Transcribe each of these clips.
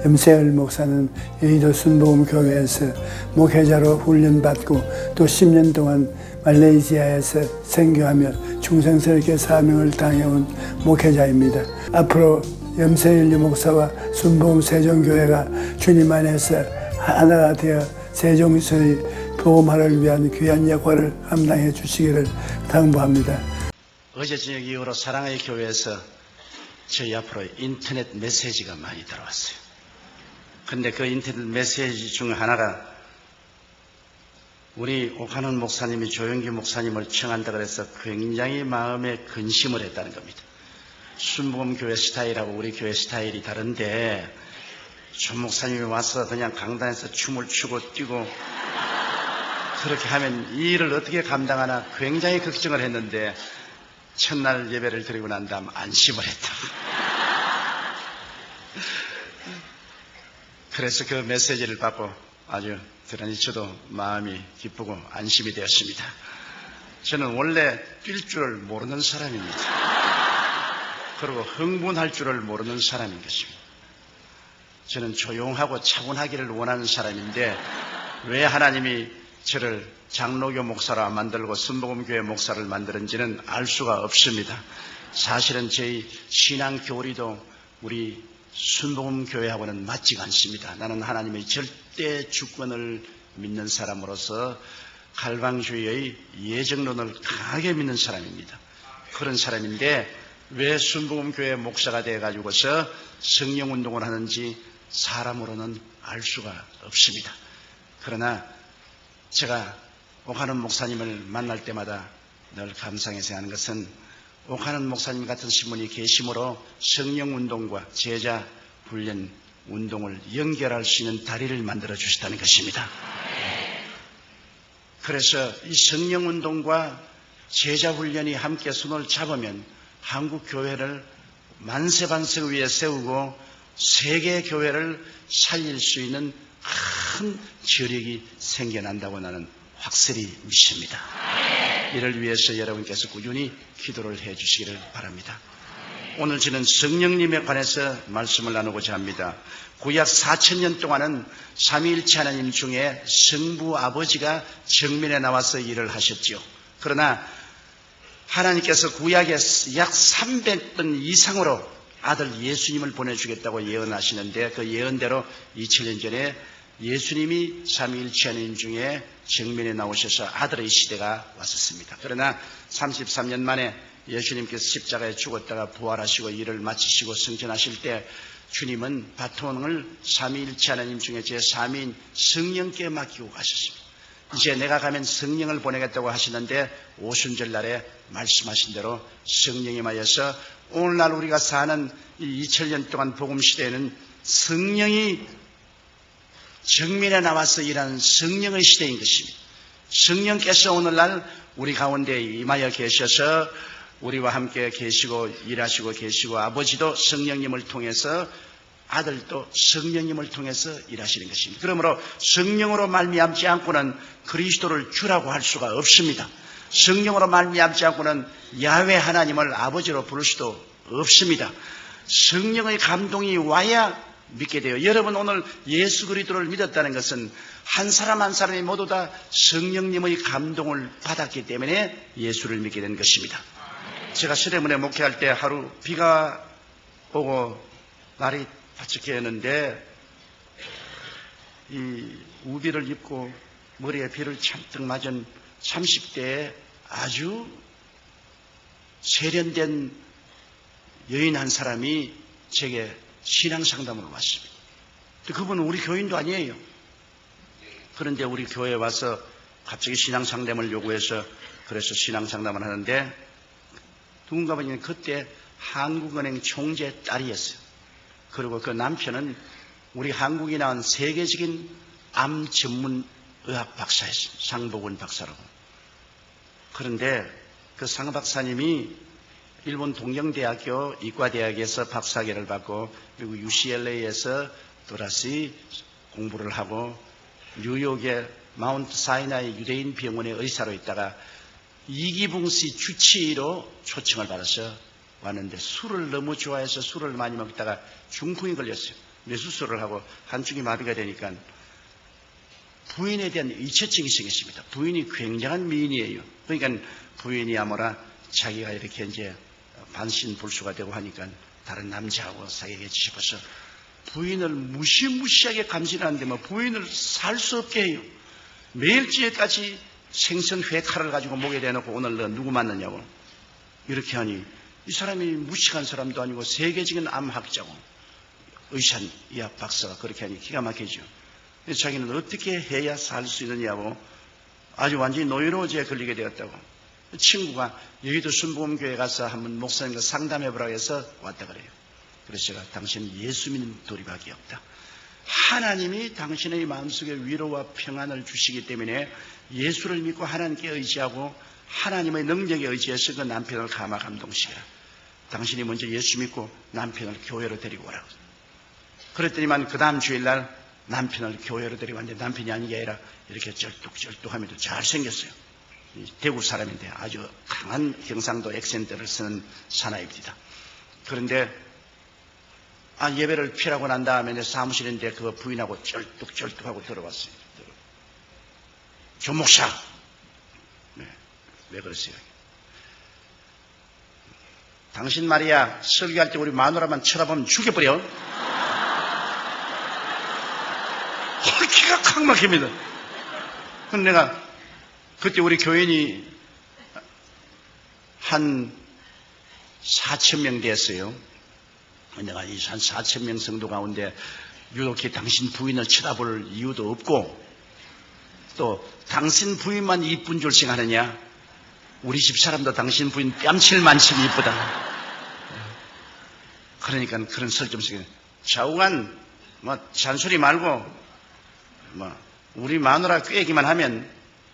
염세열 목사는 여의도 순복음교회에서 목회자로 훈련받고 또 10년 동안 말레이시아에서 선교하며 충성스럽게 사명을 다해온 목회자입니다. 앞으로 염세열 목사와 순복음 세종교회가 주님 안에서 하나가 되어 세종시의 복음화를 위한 귀한 역할을 감당해 주시기를 당부합니다. 어제 저녁 이후로 사랑의 교회에서 저희 앞으로 인터넷 메시지가 많이 들어왔어요. 근데 그 인터넷 메시지 중 하나가 우리 오카는 목사님이 조영기 목사님을 청한다 그래서 굉장히 마음에 근심을 했다는 겁니다. 순복음교회 스타일하고 우리 교회 스타일이 다른데 조 목사님이 와서 그냥 강단에서 춤을 추고 뛰고 그렇게 하면 이 일을 어떻게 감당하나 굉장히 걱정을 했는데 첫날 예배를 드리고 난 다음 안심을 했다. 그래서 그 메시지를 받고 아주 대단히 저도 마음이 기쁘고 안심이 되었습니다. 저는 원래 뛸 줄을 모르는 사람입니다. 그리고 흥분할 줄을 모르는 사람인 것입니다. 저는 조용하고 차분하기를 원하는 사람인데 왜 하나님이 저를 장로교 목사로 만들고 순복음교회 목사를 만드는지는 알 수가 없습니다. 사실은 저희 신앙 교리도 우리 순복음교회하고는 맞지가 않습니다. 나는 하나님의 절대 주권을 믿는 사람으로서 갈방주의의 예정론을 강하게 믿는 사람입니다. 그런 사람인데 왜 순복음교회 목사가 되어가지고서 성령운동을 하는지 사람으로는 알 수가 없습니다. 그러나 제가 오카는 목사님을 만날 때마다 늘 감상해서 하는 것은 오카는 목사님 같은 신분이 계심으로 성령운동과 제자 훈련 운동을 연결할 수 있는 다리를 만들어 주셨다는 것입니다. 그래서 이 성령운동과 제자 훈련이 함께 손을 잡으면 한국 교회를 만세반세 위에 세우고 세계 교회를 살릴 수 있는 큰 저력이 생겨난다고 나는 확실히 믿습니다. 이를 위해서 여러분께서 꾸준히 기도를 해 주시기를 바랍니다. 오늘 저는 성령님에 관해서 말씀을 나누고자 합니다. 구약 4000년 동안은 삼위일체 하나님 중에 성부 아버지가 정면에 나와서 일을 하셨지요. 그러나 하나님께서 구약에 약 300번 이상으로 아들 예수님을 보내주겠다고 예언하시는데 그 예언대로 2000년 전에 예수님이 삼위일체 하나님 중에 정면에 나오셔서 아들의 시대가 왔었습니다. 그러나 33년 만에 예수님께서 십자가에 죽었다가 부활하시고 일을 마치시고 승천하실 때 주님은 바톤을 삼위일체 하나님 중에 제3위인 성령께 맡기고 가셨습니다. 이제 내가 가면 성령을 보내겠다고 하시는데 오순절 날에 말씀하신 대로 성령이 임하여서 오늘날 우리가 사는 이 2000년 동안 복음시대에는 성령이 정면에 나와서 일하는 성령의 시대인 것입니다. 성령께서 오늘날 우리 가운데 임하여 계셔서 우리와 함께 계시고 일하시고 계시고 아버지도 성령님을 통해서 아들도 성령님을 통해서 일하시는 것입니다. 그러므로 성령으로 말미암지 않고는 그리스도를 주라고 할 수가 없습니다. 성령으로 말미암지 않고는 야훼 하나님을 아버지로 부를 수도 없습니다. 성령의 감동이 와야 믿게 돼요. 여러분 오늘 예수 그리스도를 믿었다는 것은 한 사람 한 사람이 모두 다 성령님의 감동을 받았기 때문에 예수를 믿게 된 것입니다. 제가 수레문에 목회할 때 하루 비가 오고 날이 바짝해였는데 이 우비를 입고 머리에 비를 잔뜩 맞은 30대의 아주 세련된 여인 한 사람이 제게 신앙 상담을 왔습니다. 그분은 우리 교인도 아니에요. 그런데 우리 교회에 와서 갑자기 신앙 상담을 요구해서 그래서 신앙 상담을 하는데 누군가 보니 그때 한국은행 총재 딸이었어요. 그리고 그 남편은 우리 한국이 나온 세계적인 암 전문 의학 박사였어요. 상복원 박사라고. 그런데 그 상 박사님이 일본 동경대학교 이과대학에서 박사학위를 받고 그리고 UCLA에서 또다시 공부를 하고 뉴욕의 마운트 사이나이 유대인 병원의 의사로 있다가 이기붕씨 주치의로 초청을 받아서 왔는데 술을 너무 좋아해서 술을 많이 먹다가 중풍이 걸렸어요. 뇌수술을 하고 한쪽이 마비가 되니까 부인에 대한 이체증이 생겼습니다. 부인이 굉장한 미인이에요. 그러니까 부인이 아무라 자기가 이렇게 이제 반신불수가 되고 하니까 다른 남자하고 사귀게 싶어서 부인을 무시무시하게 감시하는데 뭐 부인을 살 수 없게 해요. 매일찌에까지 생선회 칼을 가지고 목에 대놓고 오늘 너 누구 만났냐고 이렇게 하니 이 사람이 무식한 사람도 아니고 세계적인 암학자고 의학 박사가 그렇게 하니 기가 막히죠. 그래서 자기는 어떻게 해야 살 수 있느냐고 아주 완전히 노이로제에 걸리게 되었다고. 친구가 여의도 순복음교회 가서 한번 목사님과 상담해보라고 해서 왔다 그래요. 그래서 제가 당신 예수 믿는 도리밖에 없다. 하나님이 당신의 마음속에 위로와 평안을 주시기 때문에 예수를 믿고 하나님께 의지하고 하나님의 능력에 의지해서 그 남편을 감화 감동시켜라. 당신이 먼저 예수 믿고 남편을 교회로 데리고 오라고. 그랬더니만 그 다음 주일날 남편을 교회로 데리고 왔는데 남편이 아닌 게 아니라 이렇게 쩔뚝쩔뚝하면서 잘생겼어요. 대구 사람인데 아주 강한 경상도 액센트를 쓰는 사나이입니다. 그런데 예배를 피라고 난 다음에 내 사무실인데 그거 부인하고 쩔뚝쩔뚝하고 들어왔어요. 조목사. 네, 왜 그러세요? 당신 말이야 설교할 때 우리 마누라만 쳐다보면 죽여버려. 기가 칵 막힙니다. 근데 내가 그때 우리 교인이 한 4,000명 됐어요. 내가 이 한 4,000명 성도 가운데 유독히 당신 부인을 쳐다볼 이유도 없고 또 당신 부인만 이쁜 줄 생각하느냐? 우리 집 사람도 당신 부인 뺨칠 만큼 이쁘다. 그러니까 그런 설점식에 좌우간 잔소리 말고 우리 마누라 꾀기만 하면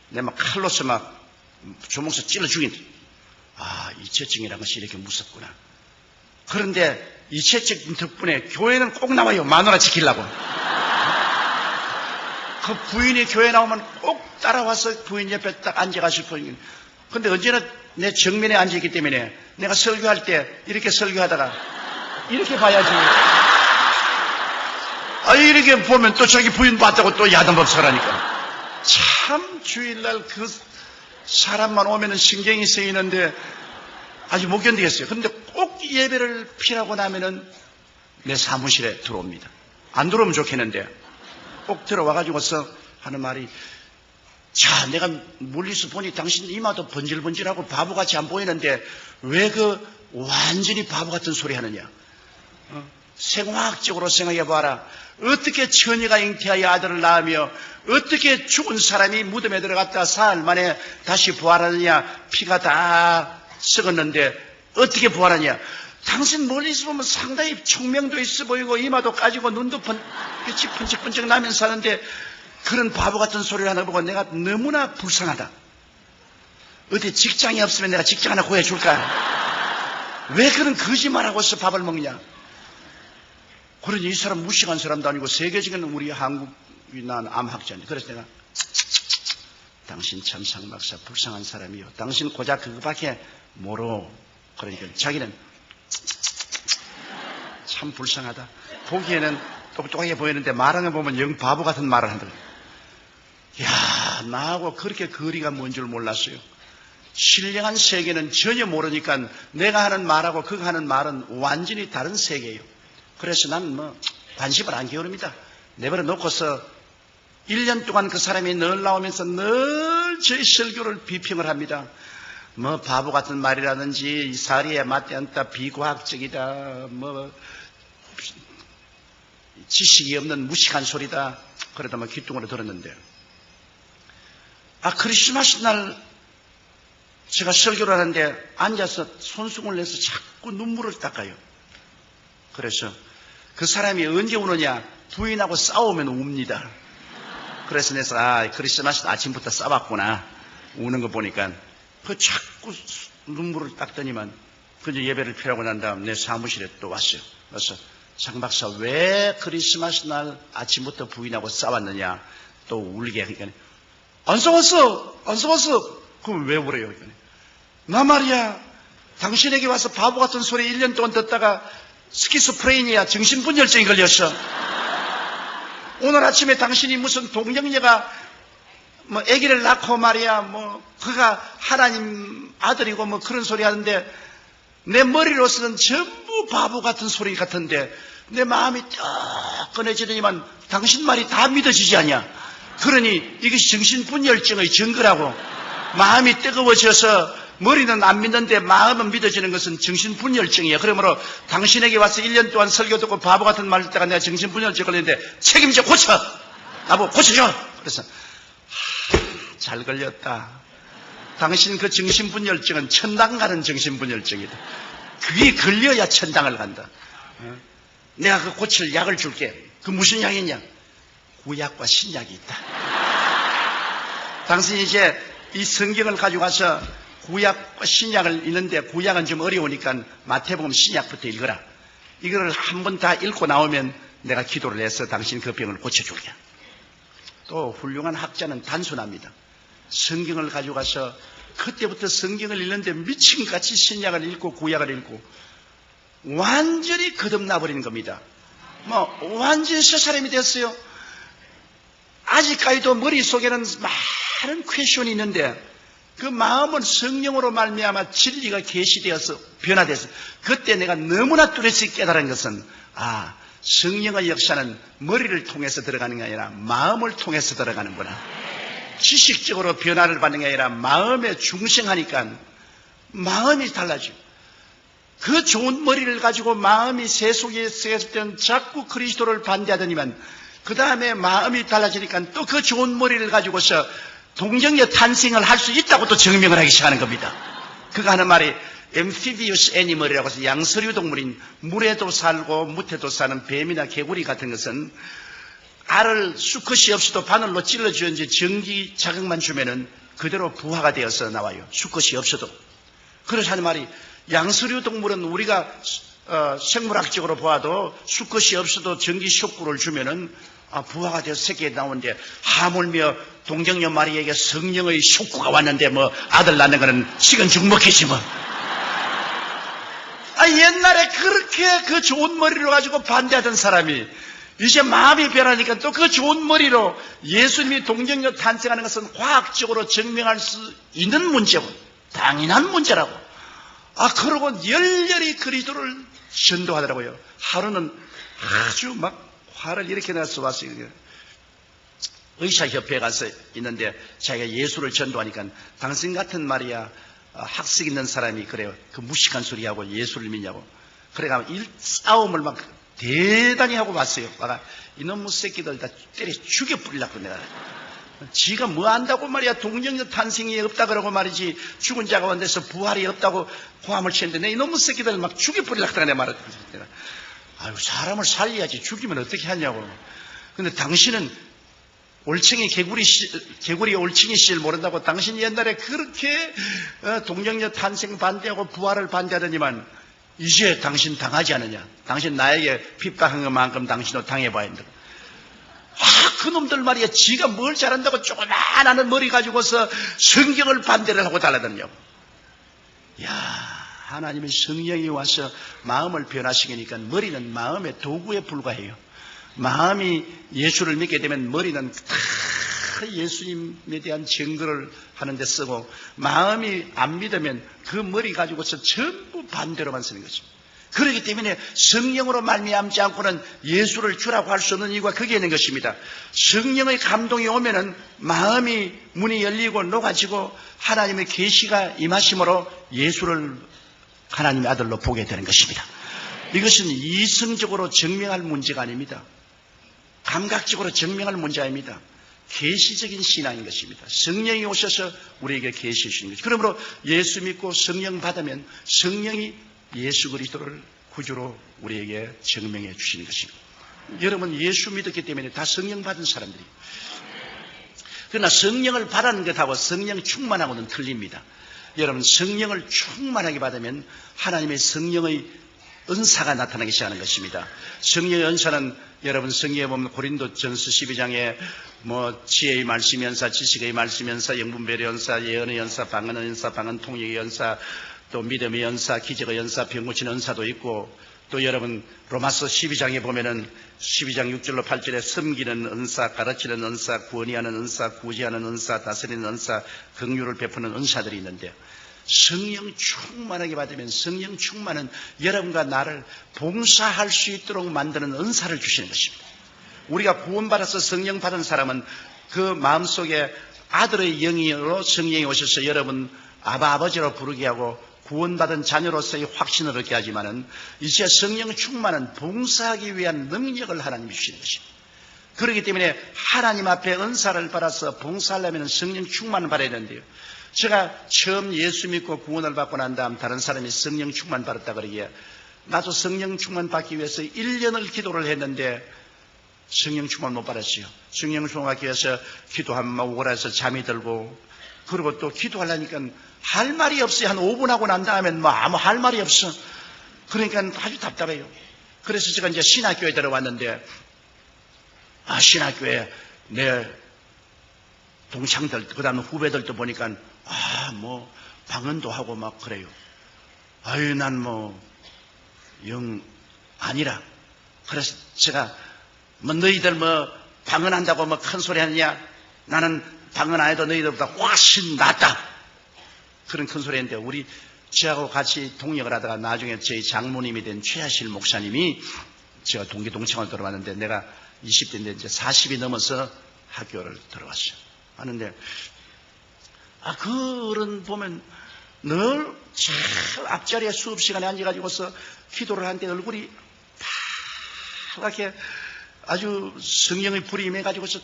내 막 칼로서 막 조목사 찔러 죽인다. 이체증이라는 것이 이렇게 무섭구나. 그런데 이체증 덕분에 교회는 꼭 나와요. 마누라 지키려고. 그 부인이 교회 나오면 꼭 따라와서 부인 옆에 딱 앉아가실 뿐이에요. 근데 언제나 내 정면에 앉아있기 때문에 내가 설교할 때 이렇게 설교하다가 이렇게 봐야지. 이렇게 보면 또 자기 부인 봤다고 또 야단법석하라니까. 참 주일날 그 사람만 오면은 신경이 쓰이는데 아주 못 견디겠어요. 그런데 꼭 예배를 피라고 나면은 내 사무실에 들어옵니다. 안 들어오면 좋겠는데 꼭 들어와가지고서 하는 말이 자, 내가 멀리서 보니 당신 이마도 번질번질하고 바보같이 안 보이는데 왜 그 완전히 바보 같은 소리 하느냐. 생화학적으로 생각해봐라. 어떻게 처녀가 잉태하여 아들을 낳으며 어떻게 죽은 사람이 무덤에 들어갔다 사흘 만에 다시 부활하느냐. 피가 다 썩었는데 어떻게 부활하냐. 당신 멀리서 보면 상당히 총명도 있어 보이고 이마도 까지고 눈도 빛이 번쩍번쩍 나면서 하는데 그런 바보 같은 소리를 하는 거 보고 내가 너무나 불쌍하다. 어디 직장이 없으면 내가 직장 하나 구해줄까. 왜 그런 거짓말하고서 밥을 먹냐. 그러니 이 사람 무식한 사람도 아니고 세계적인 우리 한국이 난 암학자인데 그래서 내가 당신 참 상박사 불쌍한 사람이요. 당신 고작 그거밖에 모르. 그러니까 자기는 참 불쌍하다. 보기에는 똑똑하게 보이는데 말하는 거 보면 영 바보 같은 말을 한다. 야, 나하고 그렇게 거리가 먼 줄 몰랐어요. 신령한 세계는 전혀 모르니까 내가 하는 말하고 그가 하는 말은 완전히 다른 세계예요. 그래서 나는 관심을 안 기울입니다. 내버려 놓고서 1년 동안 그 사람이 늘 나오면서 늘 저희 설교를 비평을 합니다. 바보 같은 말이라든지 사리에 맞지 않다, 비과학적이다, 지식이 없는 무식한 소리다. 그러다 귀뚱으로 들었는데 크리스마스 날 제가 설교를 하는데 앉아서 손수건을 내서 자꾸 눈물을 닦아요. 그래서 그 사람이 언제 우느냐. 부인하고 싸우면 웁니다. 그래서 내서 크리스마스 아침부터 싸웠구나. 우는 거 보니까 그 자꾸 눈물을 닦더니만 그저 예배를 피하고 난 다음 내 사무실에 또 왔어요. 그래서 장 박사 왜 크리스마스 날 아침부터 부인하고 싸웠느냐. 또 울게 하니까 안 싸웠어. 그럼 왜 울어요? 나 말이야 당신에게 와서 바보 같은 소리 1년 동안 듣다가 스키스프레니아 정신분열증이 걸렸어. 오늘 아침에 당신이 무슨 동정녀가 뭐 아기를 낳고 말이야 뭐 그가 하나님 아들이고 뭐 그런 소리 하는데 내 머리로서는 전부 바보 같은 소리 같은데 내 마음이 뜨끈해지더니만 당신 말이 다 믿어지지 않냐. 그러니 이것이 정신분열증의 증거라고. 마음이 뜨거워져서 머리는 안 믿는데 마음은 믿어지는 것은 정신분열증이에요. 그러므로 당신에게 와서 1년 동안 설교 듣고 바보 같은 말 듣다가 내가 정신분열증 걸렸는데 책임져 고쳐. 나보고 고쳐줘. 그래서 잘 걸렸다. 당신 그 정신분열증은 천당 가는 정신분열증이다. 그게 걸려야 천당을 간다. 내가 그 고칠 약을 줄게. 그 무슨 약이냐? 구약과 신약이 있다. 당신이 이제 이 성경을 가지고 와서 구약과 신약을 읽는데 구약은 좀 어려우니까 마태복음 신약부터 읽어라. 이거를 한 번 다 읽고 나오면 내가 기도를 해서 당신 그 병을 고쳐줄게. 또 훌륭한 학자는 단순합니다. 성경을 가지고 가서 그때부터 성경을 읽는데 미친같이 신약을 읽고 구약을 읽고 완전히 거듭나버리는 겁니다. 뭐 완전히 새 사람이 됐어요. 아직까지도 머릿속에는 많은 퀘션이 있는데 그 마음은 성령으로 말미암아 진리가 계시되어서 변화돼서 그때 내가 너무나 뚜렷이 깨달은 것은 성령의 역사는 머리를 통해서 들어가는 게 아니라 마음을 통해서 들어가는구나. 지식적으로 변화를 받는 게 아니라 마음에 중생하니까 마음이 달라지고 그 좋은 머리를 가지고 마음이 세속에 쓰였을 때는 자꾸 그리스도를 반대하더니만 그 다음에 마음이 달라지니까 또 그 좋은 머리를 가지고서 동정녀 탄생을 할 수 있다고 또 증명을 하기 시작하는 겁니다. 그가 하는 말이 amphibious animal이라고 해서 양서류 동물인 물에도 살고 무태도 사는 뱀이나 개구리 같은 것은 알을 수컷이 없이도 바늘로 찔러주는지 전기 자극만 주면은 그대로 부화가 되어서 나와요. 수컷이 없어도. 그래서 하는 말이 양서류 동물은 우리가 생물학적으로 보아도 수컷이 없어도 전기 쇼크를 주면은 부화가 되어서 새끼가 나오는데 하물며 동정녀 마리에게 성령의 쇼크가 왔는데 뭐 아들 낳는 거는 식은 죽 먹겠지 뭐. 옛날에 그렇게 그 좋은 머리로 가지고 반대하던 사람이 이제 마음이 변하니까 또 그 좋은 머리로 예수님이 동정녀 탄생하는 것은 과학적으로 증명할 수 있는 문제고 당연한 문제라고. 그러고 열렬히 그리스도를 전도하더라고요. 하루는 아주 막 화를 이렇게 내서 왔어요. 의사협회에 가서 있는데 자기가 예수를 전도하니까 당신 같은 말이야 학식 있는 사람이 그래요. 그 무식한 소리하고 예수를 믿냐고. 그래가 싸움을 막 대단히 하고 왔어요. 이놈의 새끼들 다 때려 죽여버리려고 내가. 지가 뭐 안다고 말이야. 동정녀 탄생이 없다 그러고 말이지. 죽은 자가 원돼서 부활이 없다고 고함을 치는데 내 이놈의 새끼들 막 죽여버리려고 내가 말했거든. 사람을 살려야지 죽이면 어떻게 하냐고. 근데 당신은 개구리 올챙이 씨를 모른다고 당신이 옛날에 그렇게 동정녀 탄생 반대하고 부활을 반대하더니만 이제 당신 당하지 않느냐. 당신 나에게 핍박한 것만큼 당신도 당해봐야 한다. 그놈들 말이야. 지가 뭘 잘한다고 조그만한 머리 가지고서 성경을 반대를 하고 달라드냐고. 하나님의 성령이 와서 마음을 변화시키니까 머리는 마음의 도구에 불과해요. 마음이 예수를 믿게 되면 머리는 다 예수님에 대한 증거를 하는 데 쓰고 마음이 안 믿으면 그 머리 가지고서 전부 반대로만 쓰는 것입니다. 그렇기 때문에 성령으로 말미암지 않고는 예수를 주라고 할 수 없는 이유가 거기에 있는 것입니다. 성령의 감동이 오면은 마음이 문이 열리고 녹아지고 하나님의 계시가 임하심으로 예수를 하나님의 아들로 보게 되는 것입니다. 이것은 이성적으로 증명할 문제가 아닙니다. 감각적으로 증명할 문제 아닙니다. 계시적인 신앙인 것입니다. 성령이 오셔서 우리에게 계시해 주시는 것입니다. 그러므로 예수 믿고 성령 받으면 성령이 예수 그리스도를 구주로 우리에게 증명해 주시는 것입니다. 여러분 예수 믿었기 때문에 다 성령 받은 사람들이에요. 그러나 성령을 받은 것하고 성령 충만하고는 틀립니다. 여러분 성령을 충만하게 받으면 하나님의 성령의 은사가 나타나기 시작하는 것입니다. 성령의 은사는 여러분 성경에 보면 고린도전서 12장에 지혜의 말씀 연사, 지식의 말씀 연사, 영분별의 연사, 예언의 연사, 방언의 연사, 방언 통역의 연사, 또 믿음의 연사, 기적의 연사, 병 고치는 연사도 있고 또 여러분 로마서 12장에 보면은 12장 6절로 8절에 섬기는 은사, 가르치는 은사, 구원하는 은사, 구제하는 은사, 다스리는 은사, 긍휼을 베푸는 은사들이 있는데요. 성령 충만하게 받으면 성령 충만은 여러분과 나를 봉사할 수 있도록 만드는 은사를 주시는 것입니다. 우리가 구원받아서 성령 받은 사람은 그 마음속에 아들의 영으로 성령이 오셔서 여러분 아버지로 부르게 하고 구원받은 자녀로서의 확신을 얻게 하지만은 이제 성령 충만은 봉사하기 위한 능력을 하나님이 주시는 것입니다. 그렇기 때문에 하나님 앞에 은사를 받아서 봉사하려면 성령 충만을 받아야 되는데요. 제가 처음 예수 믿고 구원을 받고 난 다음 다른 사람이 성령 충만 받았다 그러기에 나도 성령 충만 받기 위해서 1년을 기도를 했는데 성령 충만 못 받았어요. 성령 충만 받기 위해서 기도하면 막 우울해서 잠이 들고, 그리고 또 기도하려니까 할 말이 없어요. 한 5분 하고 난 다음엔 뭐 아무 할 말이 없어. 그러니까 아주 답답해요. 그래서 제가 이제 신학교에 들어왔는데, 신학교에 내 동창들, 그 다음에 후배들도 보니까, 뭐, 방언도 하고 막 그래요. 난 뭐, 영 아니라. 그래서 제가, 너희들 뭐, 방언한다고 뭐 큰 소리 하느냐? 나는 방언 안 해도 너희들보다 훨씬 낫다. 그런 큰 소리 했는데, 저하고 같이 동역을 하다가 나중에 저희 장모님이 된 최하실 목사님이 제가 동창을 들어왔는데, 내가 20대인데 이제 40이 넘어서 학교를 들어왔어요. 하는데, 그런 보면 늘 제일 앞자리에 수업 시간에 앉아가지고서 기도를 하는데 얼굴이 파랗게 아주 성령의 불이 임해가지고서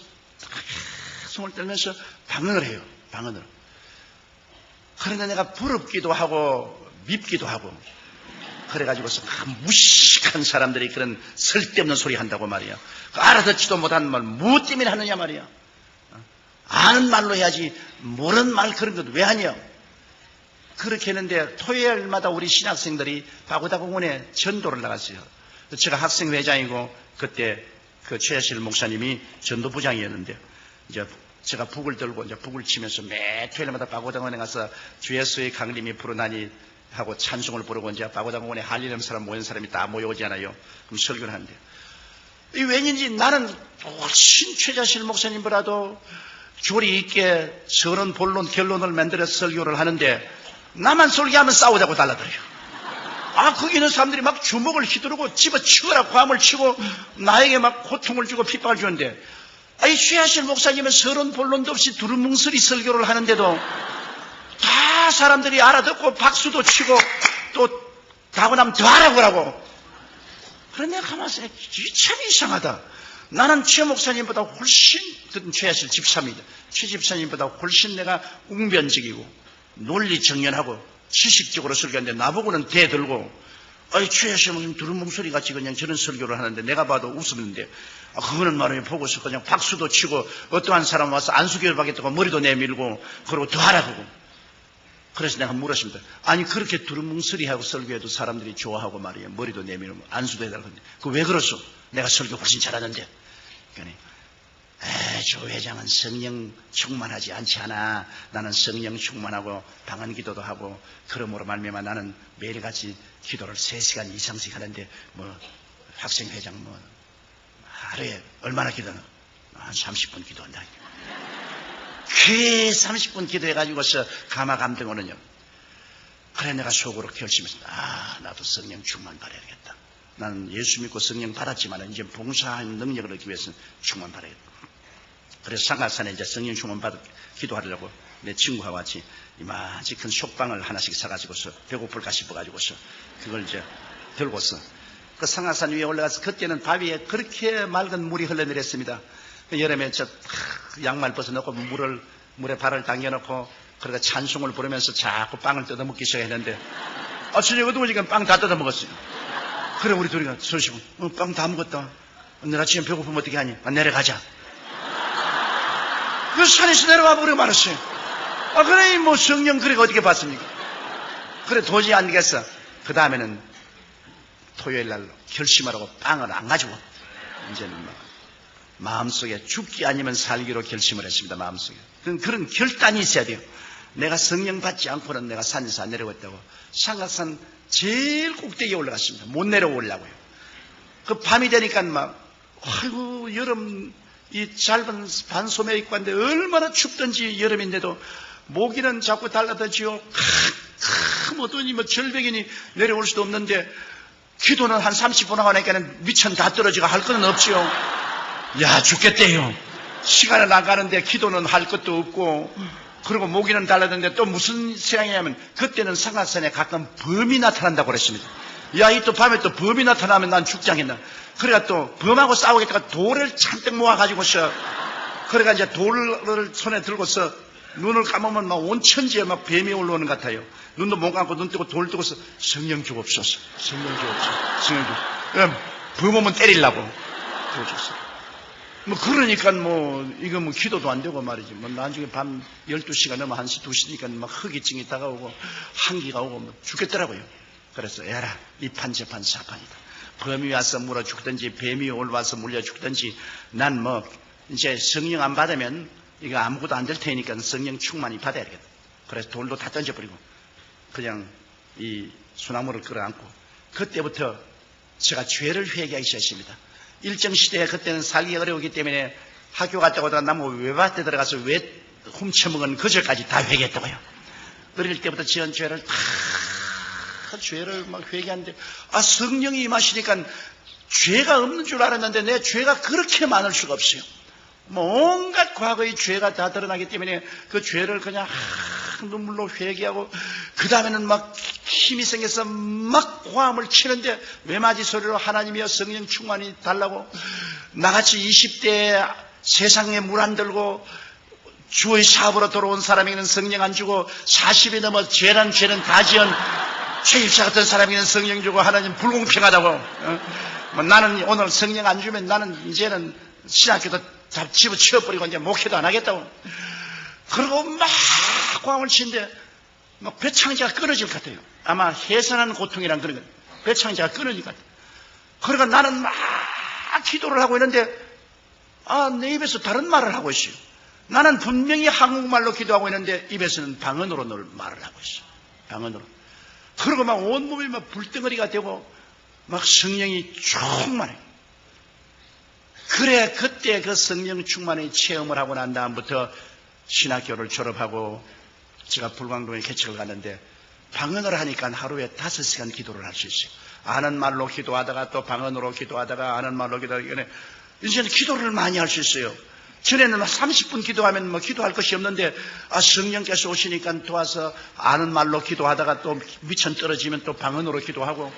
손을 떨면서 방언을 해요. 방언을. 그런데 내가 부럽기도 하고 밉기도 하고 그래가지고서 무식한 사람들이 그런 쓸데없는 소리 한다고 말이야. 알아듣지도 못한 말 무엇 때문에 하느냐 말이야. 아는 말로 해야지 모르는 말 그런 것 왜 하냐. 그렇게 했는데 토요일마다 우리 신학생들이 바고다공원에 전도를 나갔어요. 제가 학생회장이고 그때 그 최하실 목사님이 전도부장이었는데 이제 제가 북을 들고 이제 북을 치면서 매 토요일마다 바고다공원에 가서 주 예수의 강림이 부르나니 하고 찬송을 부르고 이제 바고다공원에 할 일 없는 사람 모인 사람이 다 모여오잖아요. 그럼 설교를 하는데 이 왠지 나는 훨씬 최하실 목사님보다도 조리 있게 서론 본론 결론을 만들어서 설교를 하는데 나만 설교하면 싸우자고 달라들어요. 거기 있는 사람들이 막 주먹을 휘두르고 집어치우라고 화음을 치고 나에게 막 고통을 주고 핍박을 주는데 이 최하실 목사님은 서론 본론도 없이 두루뭉술이 설교를 하는데도 다 사람들이 알아듣고 박수도 치고 또 하고 나면 더 하라고 하라고. 그런데 가만히 있으니 참 이상하다. 나는 최 목사님보다 훨씬, 최하실 집사입니다. 최 집사님보다 훨씬 내가 웅변적이고 논리 정연하고 지식적으로 설교하는데 나보고는 대들고 최하실 목사님 두루뭉술이 같이 그냥 저런 설교를 하는데 내가 봐도 웃었는데 그거는 말이야 보고서 그냥 박수도 치고 어떠한 사람 와서 안수교를 받겠다고 머리도 내밀고 그러고 더 하라고. 그래서 내가 물었습니다. 그렇게 두루뭉술이하고 설교해도 사람들이 좋아하고 말이에요. 머리도 내밀고 안수도 해달라고 하는데 그거 왜 그러소? 내가 설교 훨씬 잘하는데. 그러니까 조 회장은 성령 충만하지 않지 않아. 나는 성령 충만하고 방언 기도도 하고 그러므로 말미암아 나는 매일같이 기도를 3시간 이상씩 하는데 뭐 학생회장 뭐 하루에 얼마나 기도하나? 한 30분 기도한다. 그 30분 기도해가지고서 감화감동하는요. 그래 내가 속으로 결심했습니다. 나도 성령 충만 받아야겠다. 나는 예수 믿고 성령 받았지만 이제 봉사하는 능력을 얻기 위해서는 충만 받아야겠다. 그래서 상가산에 이제 성령 충만 받아 기도하려고 내 친구와 같이 이마치 큰 솥방을 하나씩 사가지고서 배고플까 싶어가지고서 그걸 이제 들고서 그 상가산 위에 올라가서 그때는 바위에 그렇게 맑은 물이 흘러내렸습니다. 여름에 양말 벗어놓고 물에 발을 당겨놓고 그러다 찬송을 부르면서 자꾸 빵을 뜯어먹기 시작했는데 저녁 어두워지니까 빵 다 뜯어먹었어요. 그래 우리 둘이가 서시고 빵 다 먹었다. 내가 지금 배고프면 어떻게 하니? 내려가자. 그 산에서 내려와 버려 말았어요. 그래 뭐 성령 그래가 어떻게 봤습니까? 그래 도저히 안 되겠어. 그 다음에는 토요일날 결심하라고 빵을 안 가지고 이제는 마음속에 죽기 아니면 살기로 결심을 했습니다. 마음속에. 그런 결단이 있어야 돼요. 내가 성령 받지 않고는 내가 산에서 안 내려갔다고. 삼각산 제일 꼭대기에 올라갔습니다. 못 내려오려고요. 그 밤이 되니까 아이고, 여름, 이 짧은 반소매 입고 왔는데 얼마나 춥던지 여름인데도 모기는 자꾸 달라다지요. 뭐더니 절벽이니 내려올 수도 없는데 기도는 한 30분 하고 나니까는 미천 다 떨어지고 할 거는 없지요. 야, 죽겠대요. 시간은 안 가는데 기도는 할 것도 없고, 그리고 모기는 달라드는데 또 무슨 생각이냐면 그때는 삼각산에 가끔 범이 나타난다고 그랬습니다. 야, 이 또 밤에 또 범이 나타나면 난 죽지 않겠나. 그래가 또 범하고 싸우겠다가 돌을 잔뜩 모아가지고서, 그래가 이제 돌을 손에 들고서 눈을 감으면 막 온 천지에 막 뱀이 올라오는 것 같아요. 눈도 못 감고 눈 뜨고 돌 뜨고서 성령 주옵소서, 성령 주옵소서, 성령 주옵소서. 범 오면 때리려고 그러셨어요. 그러니까 이거 기도도 안 되고 말이지. 나중에 밤 12시가 넘어 1시, 2시니까 막 허기증이 다가오고 한기가 오고 죽겠더라고요. 그래서 에라, 이 판재판 사판이다. 범이 와서 물어 죽든지 뱀이 올라와서 물려 죽든지 난 이제 성령 안 받으면 이거 아무것도 안 될 테니까 성령 충만히 받아야 되겠다. 그래서 돌도 다 던져버리고 그냥 이 소나무를 끌어안고 그때부터 제가 죄를 회개하기 시작했습니다. 일정 시대에 그때는 살기 어려우기 때문에 학교 갔다 오다가 나무 외밭에 들어가서 왜 훔쳐먹은 그절까지 다 회개했다고요. 어릴 때부터 지은 죄를 다 죄를 막 회개하는데 성령이 임하시니까 죄가 없는 줄 알았는데 내 죄가 그렇게 많을 수가 없어요. 온갖 과거의 죄가 다 드러나기 때문에 그 죄를 그냥 눈물로 회개하고 그 다음에는 막 힘이 생겨서 막 고함을 치는데 외마디 소리로 하나님이여 성령 충만히 달라고 나같이 20대에 세상에 물 안 들고 주의 사업으로 돌아온 사람에게는 성령 안 주고 40이 넘어 죄는 다 지은 최입사 같은 사람에게는 성령 주고 하나님 불공평하다고. 나는 오늘 성령 안 주면 나는 이제는 신학교도 다 집어치워버리고 이제 목회도 안 하겠다고. 그리고 막 고함을 치는데 막 배창자가 끊어질 것 같아요. 아마 해산하는 고통이란 그런 거. 배창자가 끊어질 것 같아요. 그러니까 나는 막 기도를 하고 있는데 내 입에서 다른 말을 하고 있어요. 나는 분명히 한국말로 기도하고 있는데 입에서는 방언으로 말을 하고 있어요. 방언으로. 그리고 막 온몸이 막 불덩어리가 되고 막 성령이 충만해. 그래, 그때 그 성령 충만의 체험을 하고 난 다음부터 신학교를 졸업하고 제가 불광동에 개척을 갔는데 방언을 하니까 하루에 5시간 기도를 할 수 있어요. 아는 말로 기도하다가 또 방언으로 기도하다가 아는 말로 기도하다가 이제는 기도를 많이 할 수 있어요. 전에는 30분 기도하면 기도할 것이 없는데 성령께서 오시니까 도와서 아는 말로 기도하다가 또 미천 떨어지면 또 방언으로 기도하고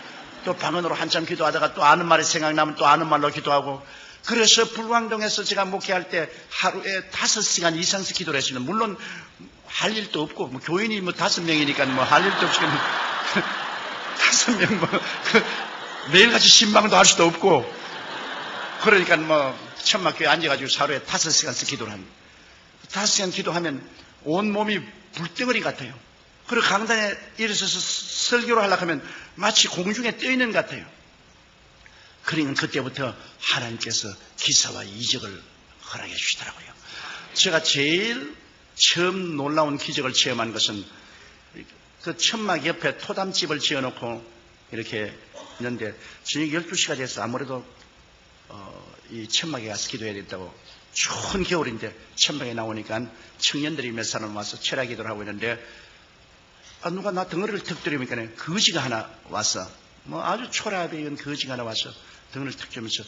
또 방언으로 한참 기도하다가 또 아는 말이 생각나면 또 아는 말로 기도하고. 그래서 불광동에서 제가 목회할 때 하루에 5시간 이상씩 기도를 했습니다. 물론 할 일도 없고 교인이 5명이니까 할 일도 없이 5명 매일같이 신방도 할 수도 없고 그러니까 천막교에 앉아가지고 하루에 5시간씩 기도를 합니다. 5시간 기도하면 온몸이 불덩어리 같아요. 그리고 강단에 일어서서 설교를 하려고 하면 마치 공중에 떠있는 것 같아요. 그러니까 그때부터 하나님께서 기사와 이적을 허락해 주시더라고요. 제가 제일 처음 놀라운 기적을 체험한 것은 그 천막 옆에 토담집을 지어놓고 이렇게 있는데 저녁 12시가 돼서 아무래도 이 천막에 가서 기도해야 된다고 추운 겨울인데 천막에 나오니까 청년들이 몇 사람 와서 철야 기도를 하고 있는데 누가 나 덩어리를 턱 들이니까 거지가 하나 와서 아주 초라하게 익은 거지가 하나 와서 덩어리를 턱 들면서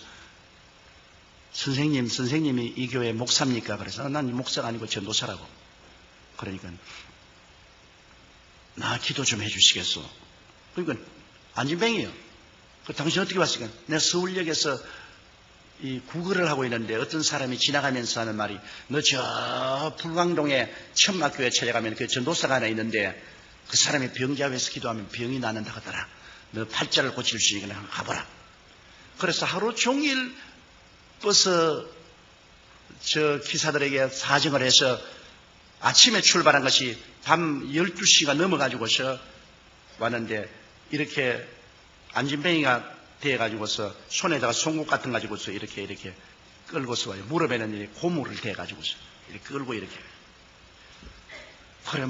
선생님이 이 교회 목사입니까? 그래서 난 목사가 아니고 전도사라고. 그러니까 나 기도 좀 해주시겠어? 그러니까 안진뱅이에요. 당신 어떻게 왔을까? 내가 서울역에서 이 구걸을 하고 있는데 어떤 사람이 지나가면서 하는 말이 너 저 불광동에 천막교회 찾아가면 그 전도사가 하나 있는데 그 사람이 병자회에서 기도하면 병이 나는다 하더라. 너 팔자를 고칠 수 있으니까 한번 가보라. 그래서 하루 종일 버스 저 기사들에게 사정을 해서 아침에 출발한 것이 밤 12시가 넘어가지고서 왔는데 이렇게 안진뱅이가 대가지고서 손에다가 송곳 같은 거 가지고서 이렇게 끌고서 와요. 무릎에는 이렇게 고무를 대가지고서 이렇게 끌고 이렇게 그래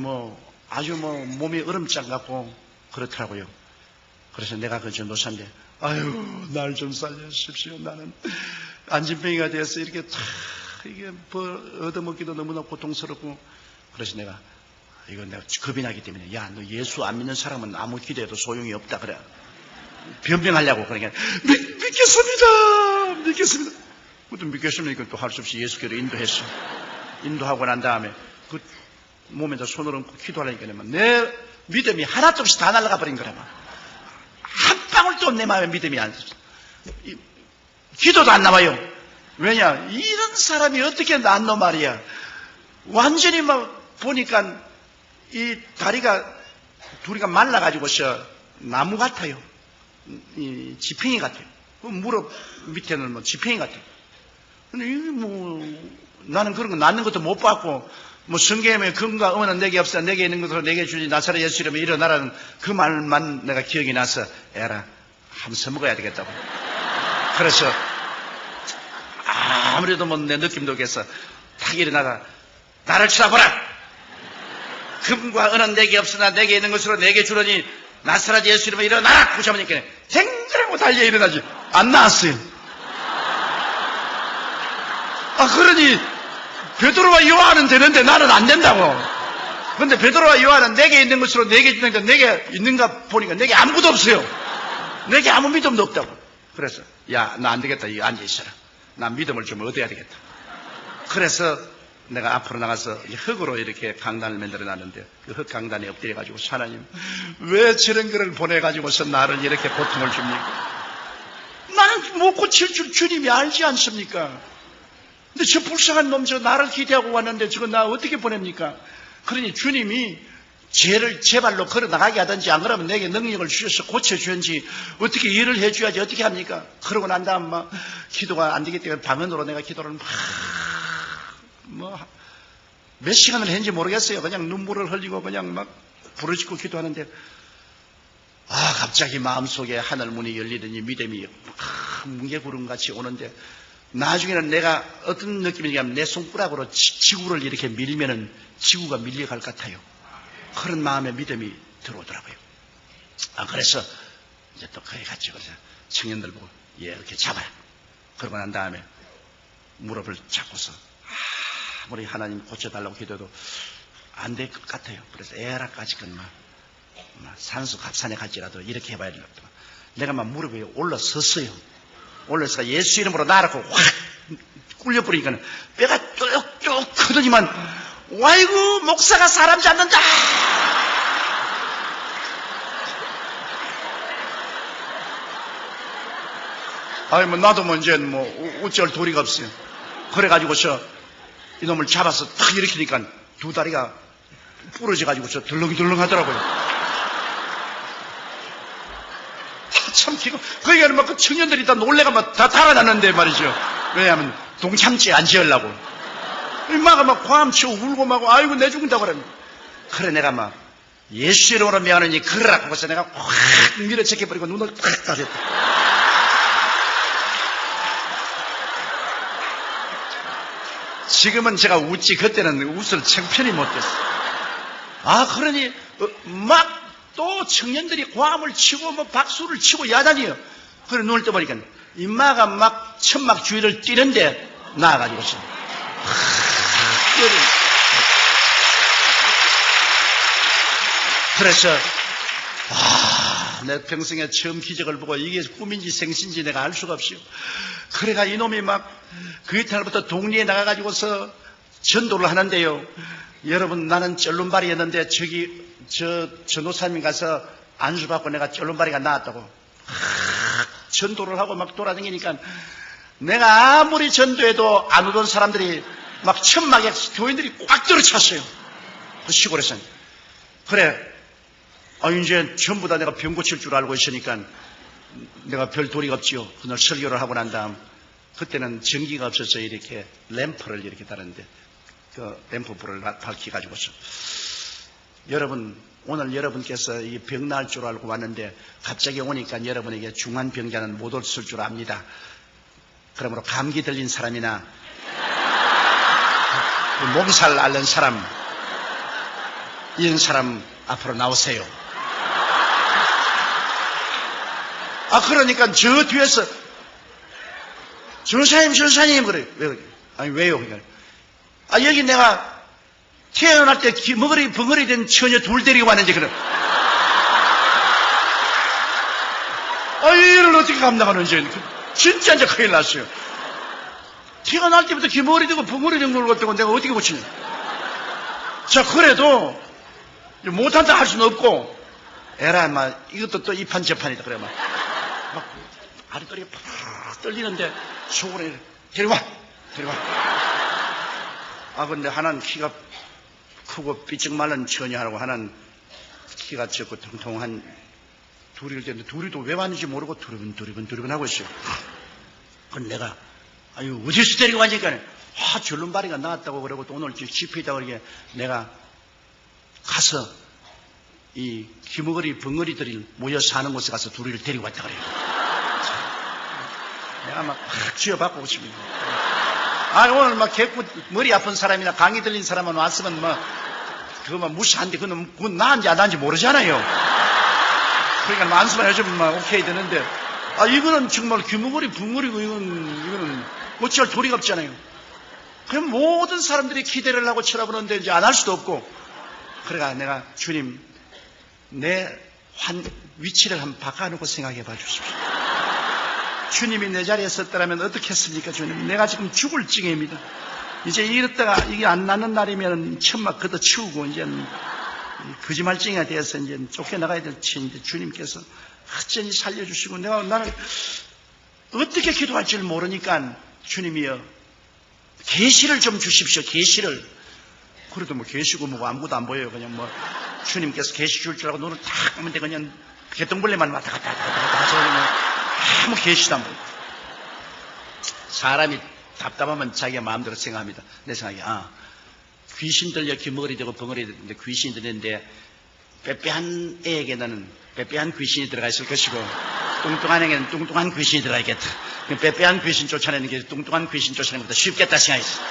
아주 몸이 얼음장 같고 그렇더라고요. 그래서 내가 그 전도사인데 아유 날 좀 살려주십시오. 나는 안진병이가 돼서 이렇게 이게 얻어먹기도 너무나 고통스럽고 그래서 내가 겁이 나기 때문에 야 너 예수 안 믿는 사람은 아무 기도해도 소용이 없다 그래. 변명하려고 그러니까 믿겠습니다. 그것도 믿겠습니까? 또 할 수 없이 예수께로 인도했어. 인도하고 난 다음에 그 몸에다 손을 얹고 기도하려니까 내 믿음이 하나도 없이 다 날아가 버린 거라. 한 방울도 내 마음에 믿음이 안 들어. 기도도 안 나와요. 왜냐? 이런 사람이 어떻게 낫노 말이야. 완전히 보니까 이 다리가 둘이가 말라가지고서 나무 같아요. 이 지팽이 같아요. 무릎 밑에는 지팽이 같아요. 근데 나는 그런 거 낫는 것도 못 봤고 성경에 금과 은은 내게 없어 내게 있는 것으로 내게 주지 나사렛 예수 이름으로 일어나라는 그 말만 내가 기억이 나서 에라 한번 써먹어야 되겠다고. 그래서 아무래도 내 느낌도 없겠어. 딱 일어나가 나를 쳐다보라. 금과 은은 내게 없으나 내게 있는 것으로 내게 주려니 나사렛 예수 이름으로 일어나라. 구자마니까 댕그라고 달려 일어나지. 안 나왔어요. 그러니 베드로와 요한은 되는데 나는 안 된다고. 그런데 베드로와 요한은 내게 있는 것으로 내게 주니까 내게 있는가 보니까 내게 아무것도 없어요. 내게 아무 믿음도 없다고. 그래서 야 나 안 되겠다. 이거 앉아 있어라. 나 믿음을 좀 얻어야 되겠다. 그래서 내가 앞으로 나가서 흙으로 이렇게 강단을 만들어 놨는데 그 흙 강단에 엎드려 가지고 하나님 왜 저런 거를 보내 가지고서 나를 이렇게 고통을 줍니까? 나는 못 고칠 줄 주님이 알지 않습니까? 근데 저 불쌍한 놈 저 나를 기대하고 왔는데 저거 나 어떻게 보냅니까? 그러니 주님이 죄를 제 발로 걸어 나가게 하든지 안 그러면 내게 능력을 주셔서 고쳐주는지 어떻게 일을 해줘야지 어떻게 합니까? 그러고 난 다음 기도가 안 되기 때문에 방언으로 내가 기도를 몇 시간을 했는지 모르겠어요. 그냥 눈물을 흘리고 그냥 부르짖고 기도하는데 갑자기 마음속에 하늘 문이 열리더니 믿음이 뭉게구름같이 오는데 나중에는 내가 어떤 느낌이냐면 내 손가락으로 지구를 이렇게 밀면은 지구가 밀려갈 것 같아요. 그런 마음의 믿음이 들어오더라고요. 그래서 이제 또 거기 갔죠. 그래서 청년들 보고 이렇게 잡아요. 그러고 난 다음에 무릎을 잡고서 아무리 하나님 고쳐달라고 기도해도 안 될 것 같아요. 그래서 에라까지건 산수 갑산에 갈지라도 이렇게 해봐야 되겠다. 내가 무릎 위에 올라섰어요. 올라서 예수 이름으로 나라고 확 꿀려버리니까 뼈가 쭉쭉 크더니만 와이고 목사가 사람 잡는다. 나도 이제 어쩔 도리가 없어요. 그래가지고서 이놈을 잡아서 탁 일으키니까 두 다리가 부러져가지고서 덜렁덜렁 하더라고요. 참 기가 그러니까 그 청년들이 다 놀래가 다 달아났는데 말이죠. 왜냐하면 동참지 안 지으려고 엄마가 과음치고 울고 아이고 내 죽는다고 그러면 그래 내가 예수 이름으로 미안하니 그러라고 해서 내가 확 밀어제껴버리고 눈을 탁 따졌다. 지금은 제가 웃지 그때는 웃을 창편히 못했어. 그러니 또 청년들이 과음을 치고 박수를 치고 야단이요. 그래 눈을 떠보니까 임마가 천막 주위를 뛰는데 나와가지고서 그래서 내 평생에 처음 기적을 보고 이게 꿈인지 생신지 내가 알 수가 없어요. 그래가 이놈이 그 이탈부터 동리에 나가가지고서 전도를 하는데요. 여러분 나는 쩔름발이였는데 저 전도사님 가서 안수받고 내가 쩔름발이가 나왔다고 전도를 하고 돌아다니니까 내가 아무리 전도해도 안 오던 사람들이 천막에 교인들이 꽉 들어찼어요. 그 시골에서는. 그래 이제 전부 다 내가 병 고칠 줄 알고 있으니까 내가 별 도리가 없지요. 그날 설교를 하고 난 다음 그때는 전기가 없어서 이렇게 램프를 이렇게 달았는데 그 램프불을 밝혀가지고서 여러분 오늘 여러분께서 이 병 나을 줄 알고 왔는데 갑자기 오니까 여러분에게 중한 병자는 못 없을 줄 압니다. 그러므로 감기 들린 사람이나 목살 앓는 사람 이런 사람 앞으로 나오세요. 그러니까 저 뒤에서 전사님 그래. 왜 그래? 아니 왜요? 그러니까 여기 내가 태어날 때 머리 벙어리 된 처녀 둘 데리고 왔는지 그래. 이를 어떻게 감당하는지 진짜 이제 큰일 났어요. 태어날 때부터 머리 되고 벙어리 된 걸 갖다가 내가 어떻게 고치냐. 자 그래도 못한다 할 수는 없고 에라 막 이것도 또 이판 저판이다 그래 막 아랫도리가 팍 떨리는데 속으로 데려와. 근데 하나는 키가 크고 삐쩍 마른 처녀하고 하나는 키가 적고 통통한 둘이 되는데 둘이 또 왜 왔는지 모르고 두리번 하고 있어요. 그럼 내가 어디서 데리고 왔니까 절름발이가 나왔다고 그러고 또 오늘 집회있다고 그러게 내가 가서 이 귀머거리 벙어리들이 모여 사는 곳에 가서 둘이를 데리고 왔다 그래요. 내가 막 쥐어받고 오십니다. 오늘 막 개꾸 머리 아픈 사람이나 강의 들린 사람만 왔으면 그거 무시한데 그건 나은지 안 나은지 모르잖아요. 그러니까 만수만 해주면 오케이 되는데 이거는 정말 귀머거리 벙어리고 이거는 어찌할 도리가 없잖아요. 그럼 모든 사람들이 기대를 하고 쳐다보는데 이제 안 할 수도 없고 그러니까 내가 주님 내 위치를 한번 바꿔놓고 생각해 봐 주십시오. 주님이 내 자리에 섰더라면 어떻게 했습니까? 주님 내가 지금 죽을 징해입니다. 이제 이랬다가 이게 안 나는 날이면 천막 걷어치우고 이제 거짓말쟁이가 돼서 이제 쫓겨나가야 될 치인데 주님께서 어쩐지 살려주시고 나는 어떻게 기도할지를 모르니까 주님이여 계시를 좀 주십시오. 계시를. 그래도 계시고 아무것도 안 보여요. 그냥 주님께서 계시 줄 줄 알고 눈을 딱 감는데 그냥 개똥벌레만 왔다 갔다 하죠. 아무 계시도 안 보여요. 사람이 답답하면 자기가 마음대로 생각합니다. 내 생각에 귀신 들려 귀머거리 되고 벙어리 되는데 귀신이 들리는데 빼빼한 애에게는 빼빼한 귀신이 들어가 있을 것이고 뚱뚱한 애에게는 뚱뚱한 귀신이 들어가 있겠다. 빼빼한 귀신 쫓아내는 게 뚱뚱한 귀신 쫓아내는 것보다 쉽겠다 생각했어.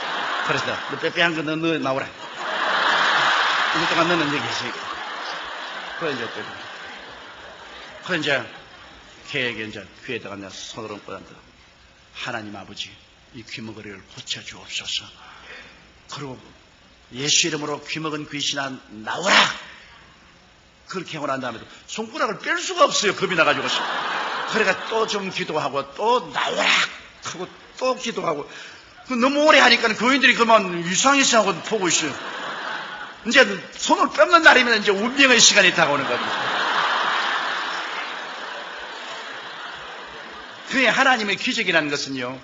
그래서 너 빼빼한 거 너 나오라. 뚱뚱한 너는 여기 있으니까. 그래 이제 걔에게 이제 귀에다가 내가 손을 얹고 한다. 하나님 아버지 이 귀머거리를 고쳐주옵소서. 그리고 예수 이름으로 귀먹은 귀신아 나오라. 그렇게 하고 난 다음에도 손가락을 뺄 수가 없어요. 겁이 나가지고. 그러니까 또 좀 기도하고 또 나오라 하고 또 기도하고 너무 오래 하니까 교인들이 그만 이상해서 하고 보고 있어요. 이제 손을 뺏는 날이면 이제 운명의 시간이 다가오는 거거든요. 그게 하나님의 기적이라는 것은요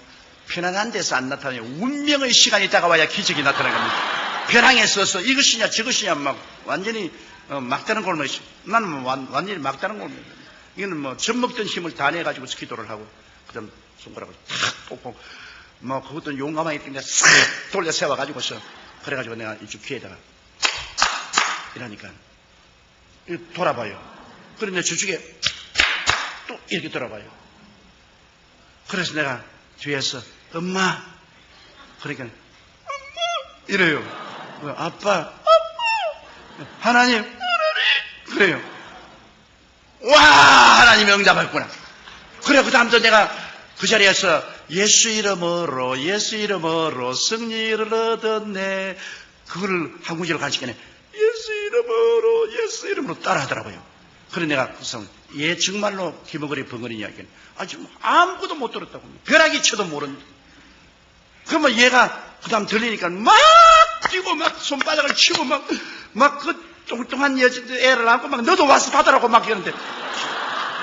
편안한 데서 안 나타나요. 운명의 시간이 다가와야 기적이 나타나는 겁니다. 벼랑에 서서 이것이냐 저것이냐 막 완전히 막다른 골목이 나는 완전히 막다른 골목. 이거는 젖먹던 힘을 다 내가지고 기도를 하고 그다음 손가락을 탁 뽑고 그것도 용감하게 그냥 싹 돌려 세워가지고서 그래가지고 내가 이쪽 귀에다가 이러니까 돌아봐요. 그런데 저쪽에 또 이렇게 돌아봐요. 그래서 내가 뒤에서 엄마 그러니까 엄마 이래요. 아빠 하나님 그래요. 와 하나님이 응답했구나. 그래 그 다음부터 내가 그 자리에서 예수 이름으로 승리를 얻었네 그거를 한 구절을 가르치겠네. 예수 이름으로 따라 하더라고요. 그래 내가 그래서 얘 정말로 귀머거리 벙어리 이야기는 지금 아무것도 못 들었다고. 벼락이 쳐도 모르는데. 그러면 얘가 그 다음 들리니까 막 뛰고 막 손바닥을 치고 막 그 뚱뚱한 애를 안고 막 너도 와서 받으라고 막 이러는데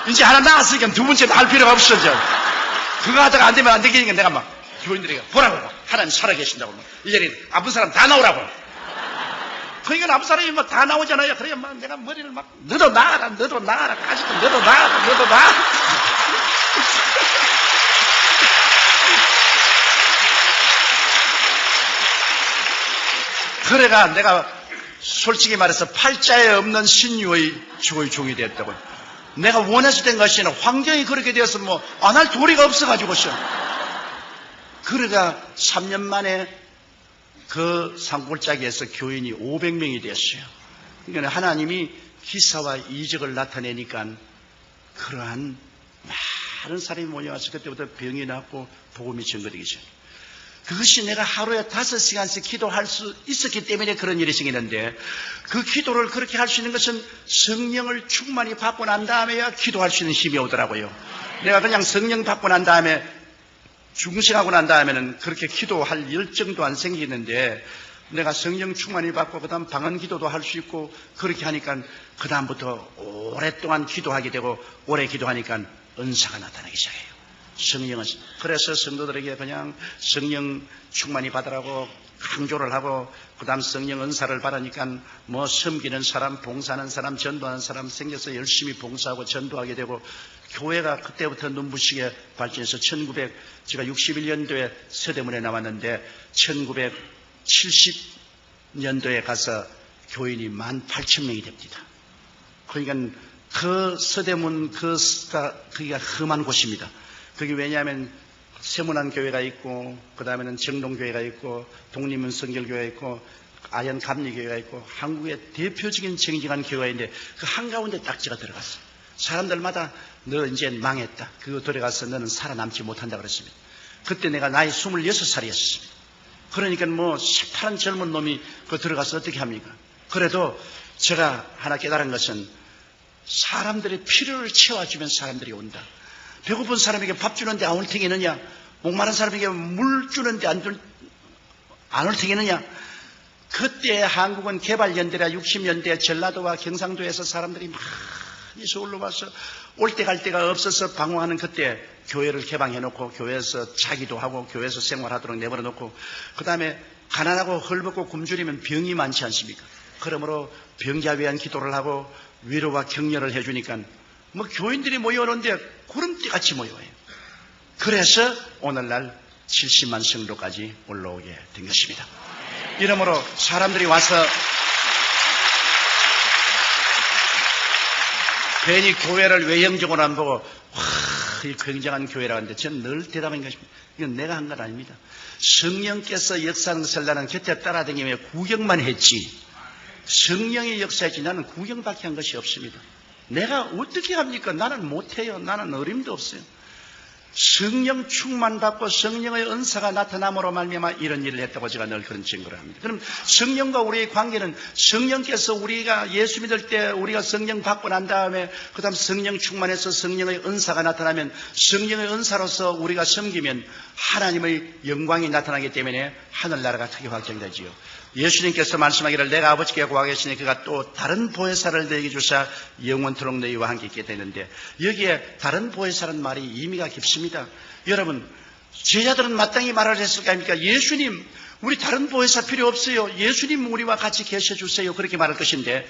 이제 하나 나왔으니까 두 번째 할 필요가 없어. 이제 그거 하다가 안 되면 안 되니까 내가 막 교인들에게 보라고 하나님 살아계신다고 이 자리에 아픈 사람 다 나오라고. 그러니까 아픈 사람이 막 다 나오잖아요. 그러니까 막 내가 머리를 막 너도 나가라 아직도 너도 나가라. 그래가 내가 솔직히 말해서 팔자에 없는 신유의 주의 종이 됐다고요. 내가 원해서 된 것이 아니라 환경이 그렇게 되어서 안 할 도리가 없어가지고서. 그래가 3년 만에 그 산골짜기에서 교인이 500명이 됐어요. 그러니까 하나님이 기사와 이적을 나타내니까 그러한 많은 사람이 모여와서 그때부터 병이 낫고 복음이 전거되기 시작해요. 그것이 내가 하루에 5시간씩 기도할 수 있었기 때문에 그런 일이 생기는데, 그 기도를 그렇게 할 수 있는 것은 성령을 충만히 받고 난 다음에야 기도할 수 있는 힘이 오더라고요. 내가 그냥 성령 받고 난 다음에 중생하고 난 다음에는 그렇게 기도할 열정도 안 생기는데, 내가 성령 충만히 받고 그 다음 방언 기도도 할 수 있고 그렇게 하니까 그 다음부터 오랫동안 기도하게 되고, 오래 기도하니까 은사가 나타나기 시작해요. 성령은. 그래서 성도들에게 그냥 성령 충만히 받으라고 강조를 하고, 그 다음 성령 은사를 받으니까 뭐 섬기는 사람, 봉사하는 사람, 전도하는 사람 생겨서 열심히 봉사하고 전도하게 되고, 교회가 그때부터 눈부시게 발전해서 제가 61년도에 서대문에 나왔는데 1970년도에 가서 교인이 18,000명이 됩니다. 그러니까 그 서대문 거기가 험한 곳입니다. 그게 왜냐하면 세문안 교회가 있고, 그 다음에는 정동교회가 있고, 독립문성결교회가 있고, 아현감리교회가 있고, 한국의 대표적인 정직한 교회가 있는데 그 한가운데 딱 제가 들어갔어요. 사람들마다 너 이제 망했다, 그거 들어가서 너는 살아남지 못한다 그랬습니다. 그때 내가 나이 26살이었습니다. 그러니까 뭐 시퍼런 젊은 놈이 그 들어가서 어떻게 합니까? 그래도 제가 하나 깨달은 것은 사람들의 필요를 채워주면 사람들이 온다. 배고픈 사람에게 밥 주는데 안 올 테겠느냐? 목마른 사람에게 물 주는데 안 올 테겠느냐? 그때 한국은 개발연대라 60년대 전라도와 경상도에서 사람들이 많이 서울로 와서 올 때 갈 데가 없어서 방황하는 그때 교회를 개방해놓고 교회에서 자기도 하고 교회에서 생활하도록 내버려놓고, 그 다음에 가난하고 헐벗고 굶주리면 병이 많지 않습니까? 그러므로 병자 위한 기도를 하고 위로와 격려를 해주니까 뭐 교인들이 모여오는데 구름대같이 모여와요. 그래서 오늘날 70만 성도까지 올라오게 된 것입니다. 이러므로 사람들이 와서 괜히 교회를 외형적으로 안 보고 이 굉장한 교회라고 하는데 저는 늘 대답한 것입니다. 이건 내가 한 건 아닙니다. 성령께서 역사하는 것을 나는 곁에 따라다니며 구경만 했지, 성령의 역사했지 나는 구경밖에 한 것이 없습니다. 내가 어떻게 합니까? 나는 못해요. 나는 어림도 없어요. 성령 충만받고 성령의 은사가 나타남으로 말미암아 이런 일을 했다고 제가 늘 그런 증거를 합니다. 그럼 성령과 우리의 관계는, 성령께서 우리가 예수 믿을 때 우리가 성령 받고 난 다음에 그 다음 성령 충만해서 성령의 은사가 나타나면, 성령의 은사로서 우리가 섬기면 하나님의 영광이 나타나기 때문에 하늘나라가 크게 확장되지요. 예수님께서 말씀하기를 내가 아버지께 구하겠으니 그가 또 다른 보혜사를 너에게 주사 영원토록 너희와 함께 있게 되는데, 여기에 다른 보혜사라는 말이 의미가 깊습니다. 여러분, 제자들은 마땅히 말을 했을 거 아닙니까? 예수님, 우리 다른 보혜사 필요 없어요. 예수님 우리와 같이 계셔주세요. 그렇게 말할 것인데,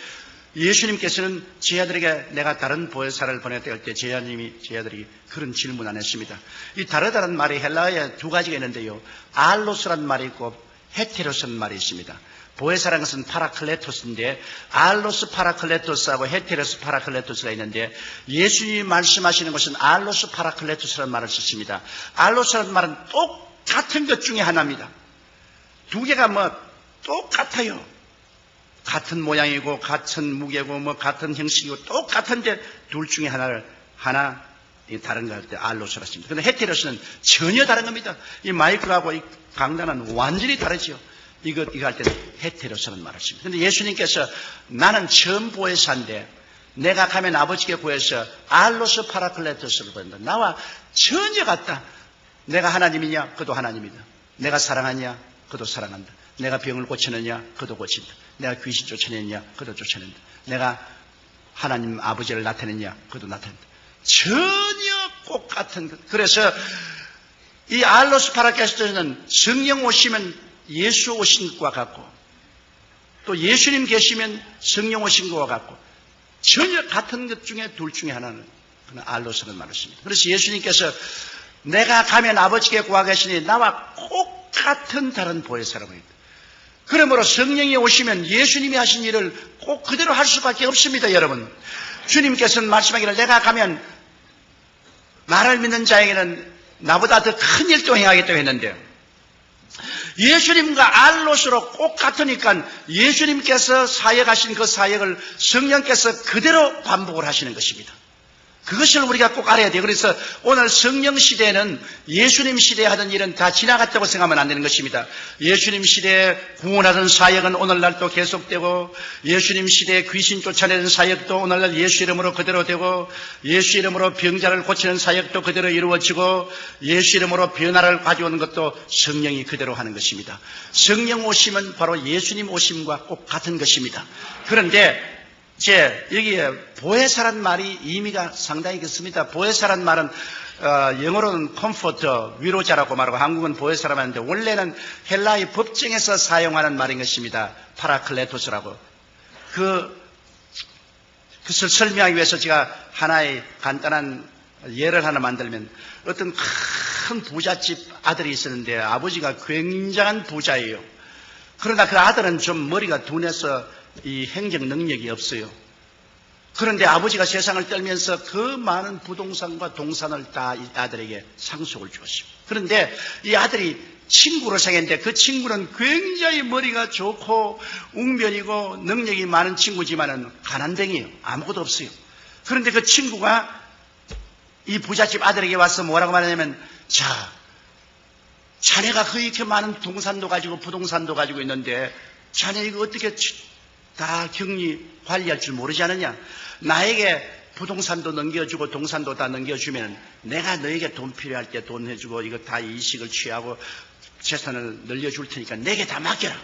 예수님께서는 제자들에게 내가 다른 보혜사를 보냈다 할 때 제자들이 그런 질문 안 했습니다. 이 다르다는 말이 헬라어에 두 가지가 있는데요, 알로스라는 말이 있고 헤테로스라는 말이 있습니다. 보혜사라는 것은 파라클레토스인데, 알로스 파라클레토스하고 헤테로스 파라클레토스가 있는데, 예수님이 말씀하시는 것은 알로스 파라클레토스라는 말을 썼습니다. 알로스라는 말은 똑같은 것 중에 하나입니다. 두 개가 뭐 똑같아요. 같은 모양이고 같은 무게고 뭐 같은 형식이고 똑같은데 둘 중에 하나 다른 거 할 때 알로스라 했습니다. 그런데 헤테로스는 전혀 다른 겁니다. 이 마이크하고 이 강단은 완전히 다르죠. 이거 할 때는 헤테로스라는 말을 씁니다. 그런데 예수님께서 나는 처음 보혜사인데 내가 가면 아버지께 구해서 알로스 파라클레토스를 보낸다. 나와 전혀 같다. 내가 하나님이냐? 그도 하나님이다. 내가 사랑하냐? 그도 사랑한다. 내가 병을 고치느냐? 그도 고친다. 내가 귀신 쫓아내느냐? 그도 쫓아낸다. 내가 하나님 아버지를 나타내느냐? 그도 나타낸다. 전혀 똑같은 것. 그래서 이 알로스 파라클레토스는 성령 오시면 예수 오신 것과 같고, 또 예수님 계시면 성령 오신 것과 같고, 전혀 같은 것 중에 둘 중에 하나는 그는 알로스라는 말을 씁니다. 그래서 예수님께서 내가 가면 아버지께 구하겠으니 나와 똑같은 다른 보혜사라고 했다. 그러므로 성령이 오시면 예수님이 하신 일을 꼭 그대로 할 수밖에 없습니다. 여러분, 주님께서는 말씀하기를 내가 가면 나를 믿는 자에게는 나보다 더 큰 일도 행하겠다고 했는데, 예수님과 알롯으로 꼭 같으니까 예수님께서 사역하신 그 사역을 성령께서 그대로 반복을 하시는 것입니다. 그것을 우리가 꼭 알아야 돼요. 그래서 오늘 성령 시대에는 예수님 시대에 하던 일은 다 지나갔다고 생각하면 안 되는 것입니다. 예수님 시대에 구원하던 사역은 오늘날도 계속되고, 예수님 시대에 귀신 쫓아내는 사역도 오늘날 예수 이름으로 그대로 되고, 예수 이름으로 병자를 고치는 사역도 그대로 이루어지고, 예수 이름으로 변화를 가져오는 것도 성령이 그대로 하는 것입니다. 성령 오심은 바로 예수님 오심과 꼭 같은 것입니다. 그런데 여기에 보혜사란 말이 의미가 상당히 깊습니다. 보혜사란 말은 영어로는 컴포터, 위로자라고 말하고 한국은 보혜사라고 하는데 원래는 헬라의 법정에서 사용하는 말인 것입니다. 파라클레토스라고. 그것을 설명하기 위해서 제가 하나의 간단한 예를 하나 만들면, 어떤 큰 부잣집 아들이 있었는데 아버지가 굉장한 부자예요. 그러나 그 아들은 좀 머리가 둔해서 이 행정 능력이 없어요. 그런데 아버지가 세상을 떨면서 그 많은 부동산과 동산을 다 이 아들에게 상속을 주었습니다. 그런데 이 아들이 친구를 사귀었는데 그 친구는 굉장히 머리가 좋고 웅변이고 능력이 많은 친구지만은 가난뱅이에요. 아무것도 없어요. 그런데 그 친구가 이 부잣집 아들에게 와서 뭐라고 말하냐면, 자네가 그렇게 많은 동산도 가지고 부동산도 가지고 있는데 자네 이거 어떻게 다 격리 관리할 줄 모르지 않느냐? 나에게 부동산도 넘겨주고 동산도 다 넘겨주면 내가 너에게 돈 필요할 때 돈 해주고 이거 다 이식을 취하고 재산을 늘려줄 테니까 내게 다 맡겨라.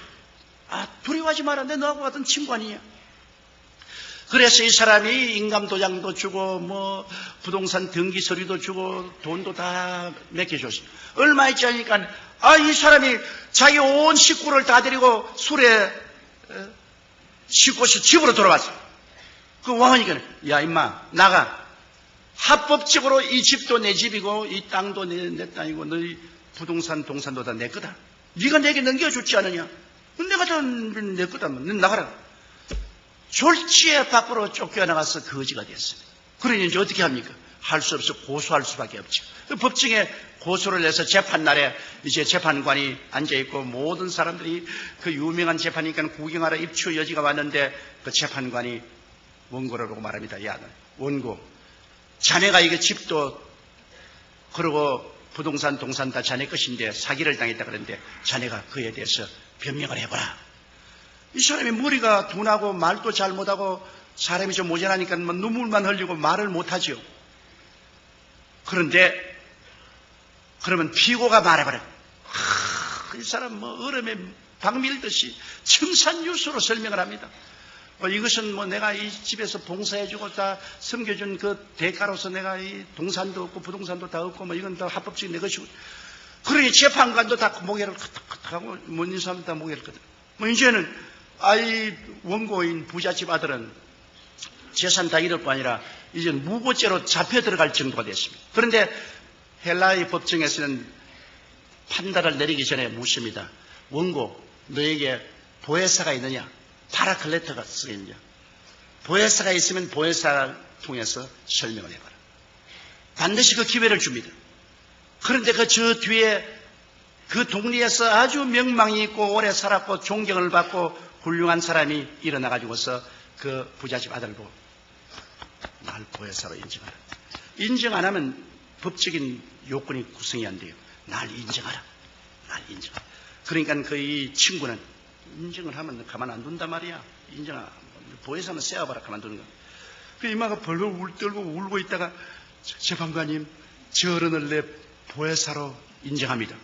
두려워하지 마라. 내 너하고 같은 친구 아니냐? 그래서 이 사람이 인감도장도 주고 부동산 등기 서류도 주고 돈도 다 맡겨줬어요. 얼마 있지 않으니까 이 사람이 자기 온 식구를 다 데리고 술에 싣고서 집으로 돌아왔어. 그 왕하니까, 야 임마 나가. 합법적으로 이 집도 내 집이고 이 땅도 내 땅이고 너희 부동산 동산도 다 내 거다. 네가 내게 넘겨줬지 않느냐? 내가 다 내 거다. 넌 나가라. 졸지에 밖으로 쫓겨나가서 거지가 됐습니다. 그러니 이제 어떻게 합니까? 할 수 없어 고소할 수밖에 없죠. 법정에 고소를 해서 재판날에 이제 재판관이 앉아있고 모든 사람들이 그 유명한 재판이니까 구경하러 입추 여지가 왔는데 그 재판관이 원고를 보고 말합니다. 야, 원고, 자네가 이게 집도 그러고 부동산 동산 다 자네 것인데 사기를 당했다 그러는데 자네가 그에 대해서 변명을 해보라. 이 사람이 머리가 둔하고 말도 잘 못하고 사람이 좀 모자라니까 눈물만 흘리고 말을 못하죠. 그런데 그러면 피고가 말해버려. 이 사람 얼음에 박 밀듯이 청산유수로 설명을 합니다. 이것은 내가 이 집에서 봉사해주고 다 섬겨준 그 대가로서 내가 이 동산도 없고 부동산도 다 없고 이건 다 합법적인 내 것이고. 그러니 재판관도 다 모개를 하고 모든 사람 다 모개를 끄덕. 이제는 이 원고인 부잣집 아들은 재산 다 잃을 뿐 아니라 이제 무고죄로 잡혀 들어갈 정도가 됐습니다. 그런데 헬라의 법정에서는 판단을 내리기 전에 묻습니다. 원고, 너에게 보혜사가 있느냐? 파라클레토가 쓰겠느냐? 보혜사가 있으면 보혜사를 통해서 설명을 해봐라. 반드시 그 기회를 줍니다. 그런데 저 뒤에 그 동리에서 아주 명망이 있고 오래 살았고 존경을 받고 훌륭한 사람이 일어나가지고서 그 부잣집 아들을 보고 날 보혜사로 인정하라. 인정 안 하면 법적인 요건이 구성이 안 돼요. 날 인정하라. 날 인정하라. 그러니까 이 친구는 인정을 하면 가만 안 둔단 말이야. 인정하라. 보혜사는 세워봐라. 가만 두는 거야. 그 이마가 벌벌 떨고 울고 있다가 재판관님, 저 어른을 내 보혜사로 인정합니다.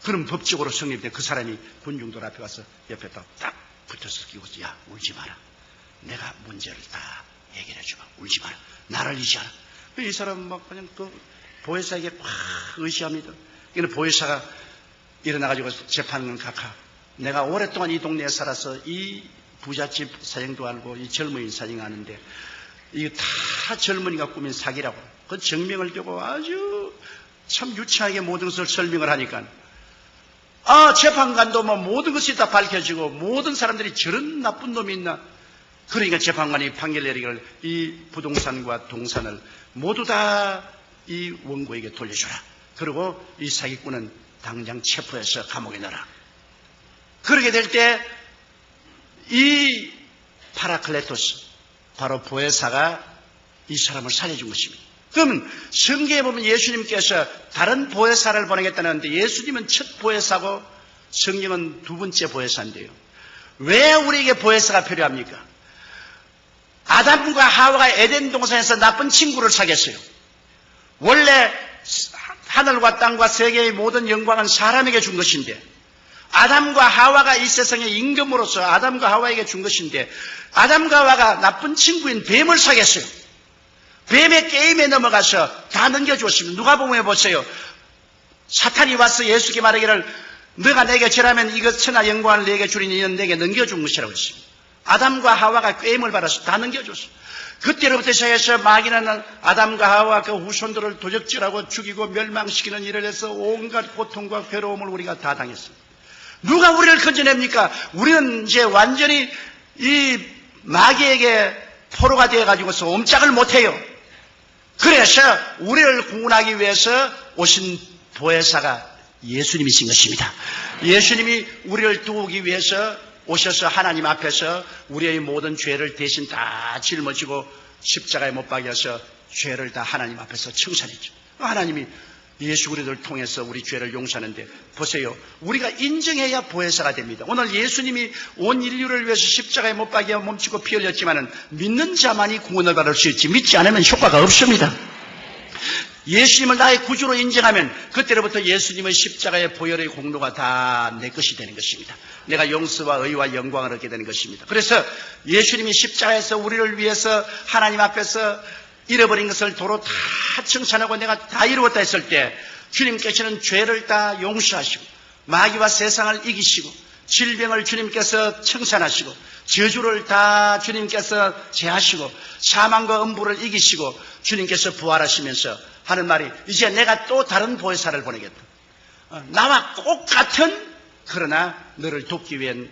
그럼 법적으로 성립돼. 그 사람이 군중들 앞에 가서 옆에 딱 붙어서 끼고, 야, 울지 마라. 내가 문제를 다 얘기를 해주마. 울지 마라. 나를 의지하라. 이 사람은 막 그냥 그 보혜사에게 막 의지합니다. 그러니까 보혜사가 일어나가지고 재판은 각하. 내가 오랫동안 이 동네에 살아서 이 부잣집 사정도 알고 이 젊은이 사정 아는데 이거 다 젊은이가 꾸민 사기라고. 그 증명을 두고 아주 참 유치하게 모든 것을 설명을 하니까 재판관도 모든 것이 다 밝혀지고 모든 사람들이 저런 나쁜 놈이 있나. 그러니까 재판관이 판결 내리기를 이 부동산과 동산을 모두 다 이 원고에게 돌려주라. 그리고 이 사기꾼은 당장 체포해서 감옥에 넣어라. 그렇게 될 때 이 파라클레토스, 바로 보혜사가 이 사람을 살려준 것입니다. 그러면 성경에 보면 예수님께서 다른 보혜사를 보내겠다는데 예수님은 첫 보혜사고 성령은 두 번째 보혜사인데요. 왜 우리에게 보혜사가 필요합니까? 아담과 하와가 에덴 동산에서 나쁜 친구를 사귀었어요. 원래 하늘과 땅과 세계의 모든 영광은 사람에게 준 것인데, 아담과 하와가 이 세상의 임금으로서 아담과 하와에게 준 것인데, 아담과 하와가 나쁜 친구인 뱀을 사귀었어요. 뱀의 게임에 넘어가서 다 넘겨주었습니다. 누가복음에 보세요. 사탄이 와서 예수께 말하기를 너가 내게 절하면 이것 천하 영광을 내게 주리니 이는 내게 넘겨준 것이라고 했습니다. 아담과 하와가 게임을 받아서 다 넘겨줬어요. 그때로부터 시작해서 마귀는 아담과 하와 그 후손들을 도적질하고 죽이고 멸망시키는 일을 해서 온갖 고통과 괴로움을 우리가 다 당했습니다. 누가 우리를 건져냅니까? 우리는 이제 완전히 이 마귀에게 포로가 되어가지고서 옴짝을 못해요. 그래서 우리를 구원하기 위해서 오신 보혜사가 예수님이신 것입니다. 예수님이 우리를 도우기 위해서 오셔서 하나님 앞에서 우리의 모든 죄를 대신 다 짊어지고 십자가에 못 박여서 죄를 다 하나님 앞에서 청산했죠. 하나님이 예수 그리스도를 통해서 우리 죄를 용서하는데 보세요. 우리가 인정해야 보혜사가 됩니다. 오늘 예수님이 온 인류를 위해서 십자가에 못 박여 몸치고 피 흘렸지만은 믿는 자만이 구원을 받을 수 있지 믿지 않으면 효과가 없습니다. 예수님을 나의 구주로 인정하면 그때로부터 예수님의 십자가의 보혈의 공로가 다 내 것이 되는 것입니다. 내가 용서와 의와 영광을 얻게 되는 것입니다. 그래서 예수님이 십자가에서 우리를 위해서 하나님 앞에서 잃어버린 것을 도로 다 청산하고 내가 다 이루었다 했을 때 주님께서는 죄를 다 용서하시고 마귀와 세상을 이기시고 질병을 주님께서 청산하시고 저주를 다 주님께서 제하시고 사망과 음부를 이기시고 주님께서 부활하시면서 하는 말이 이제 내가 또 다른 보혜사를 보내겠다. 나와 똑같은 그러나 너를 돕기 위한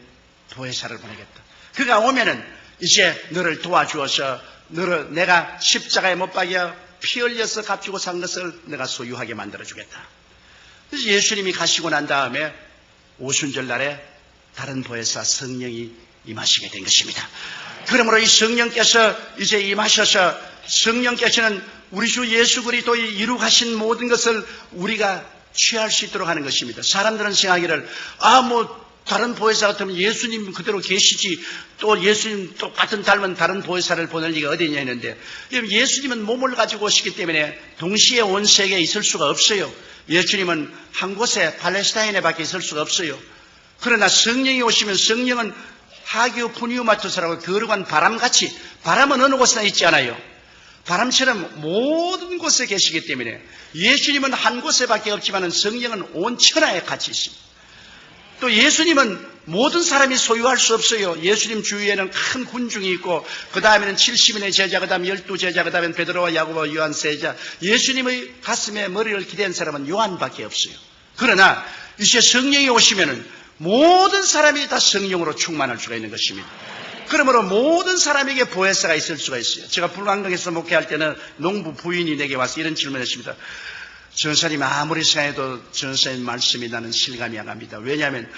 보혜사를 보내겠다. 그가 오면은 이제 너를 도와주어서 너를 내가 십자가에 못 박여 피 흘려서 값주고 산 것을 내가 소유하게 만들어주겠다. 그래서 예수님이 가시고 난 다음에 오순절 날에 다른 보혜사 성령이 임하시게 된 것입니다. 그러므로 이 성령께서 이제 임하셔서 성령께서는 우리 주 예수 그리스도의 이룩하신 모든 것을 우리가 취할 수 있도록 하는 것입니다. 사람들은 생각하기를 다른 보혜사 같으면 예수님 그대로 계시지 또 예수님 똑같은 닮은 다른 보혜사를 보낼 리가 어디 있냐 했는데 예수님은 몸을 가지고 오시기 때문에 동시에 온 세계에 있을 수가 없어요. 예수님은 한 곳에 팔레스타인에 밖에 있을 수가 없어요. 그러나 성령이 오시면 성령은 하기오 푸니우마토스라고 거룩한 바람같이 바람은 어느 곳에나 있지 않아요. 바람처럼 모든 곳에 계시기 때문에 예수님은 한 곳에밖에 없지만 성령은 온 천하에 같이 있습니다. 또 예수님은 모든 사람이 소유할 수 없어요. 예수님 주위에는 큰 군중이 있고 그 다음에는 70인의 제자, 그 다음에 12제자, 그 다음에 베드로와 야고보와 요한 세자. 예수님의 가슴에 머리를 기댄 사람은 요한밖에 없어요. 그러나 이제 성령이 오시면은 모든 사람이 다 성령으로 충만할 수가 있는 것입니다. 그러므로 모든 사람에게 보혜사가 있을 수가 있어요. 제가 불광동에서 목회할 때는 농부 부인이 내게 와서 이런 질문을 했습니다. 전사님 아무리 생각해도 전사님 말씀이 나는 실감이 안 갑니다. 왜냐하면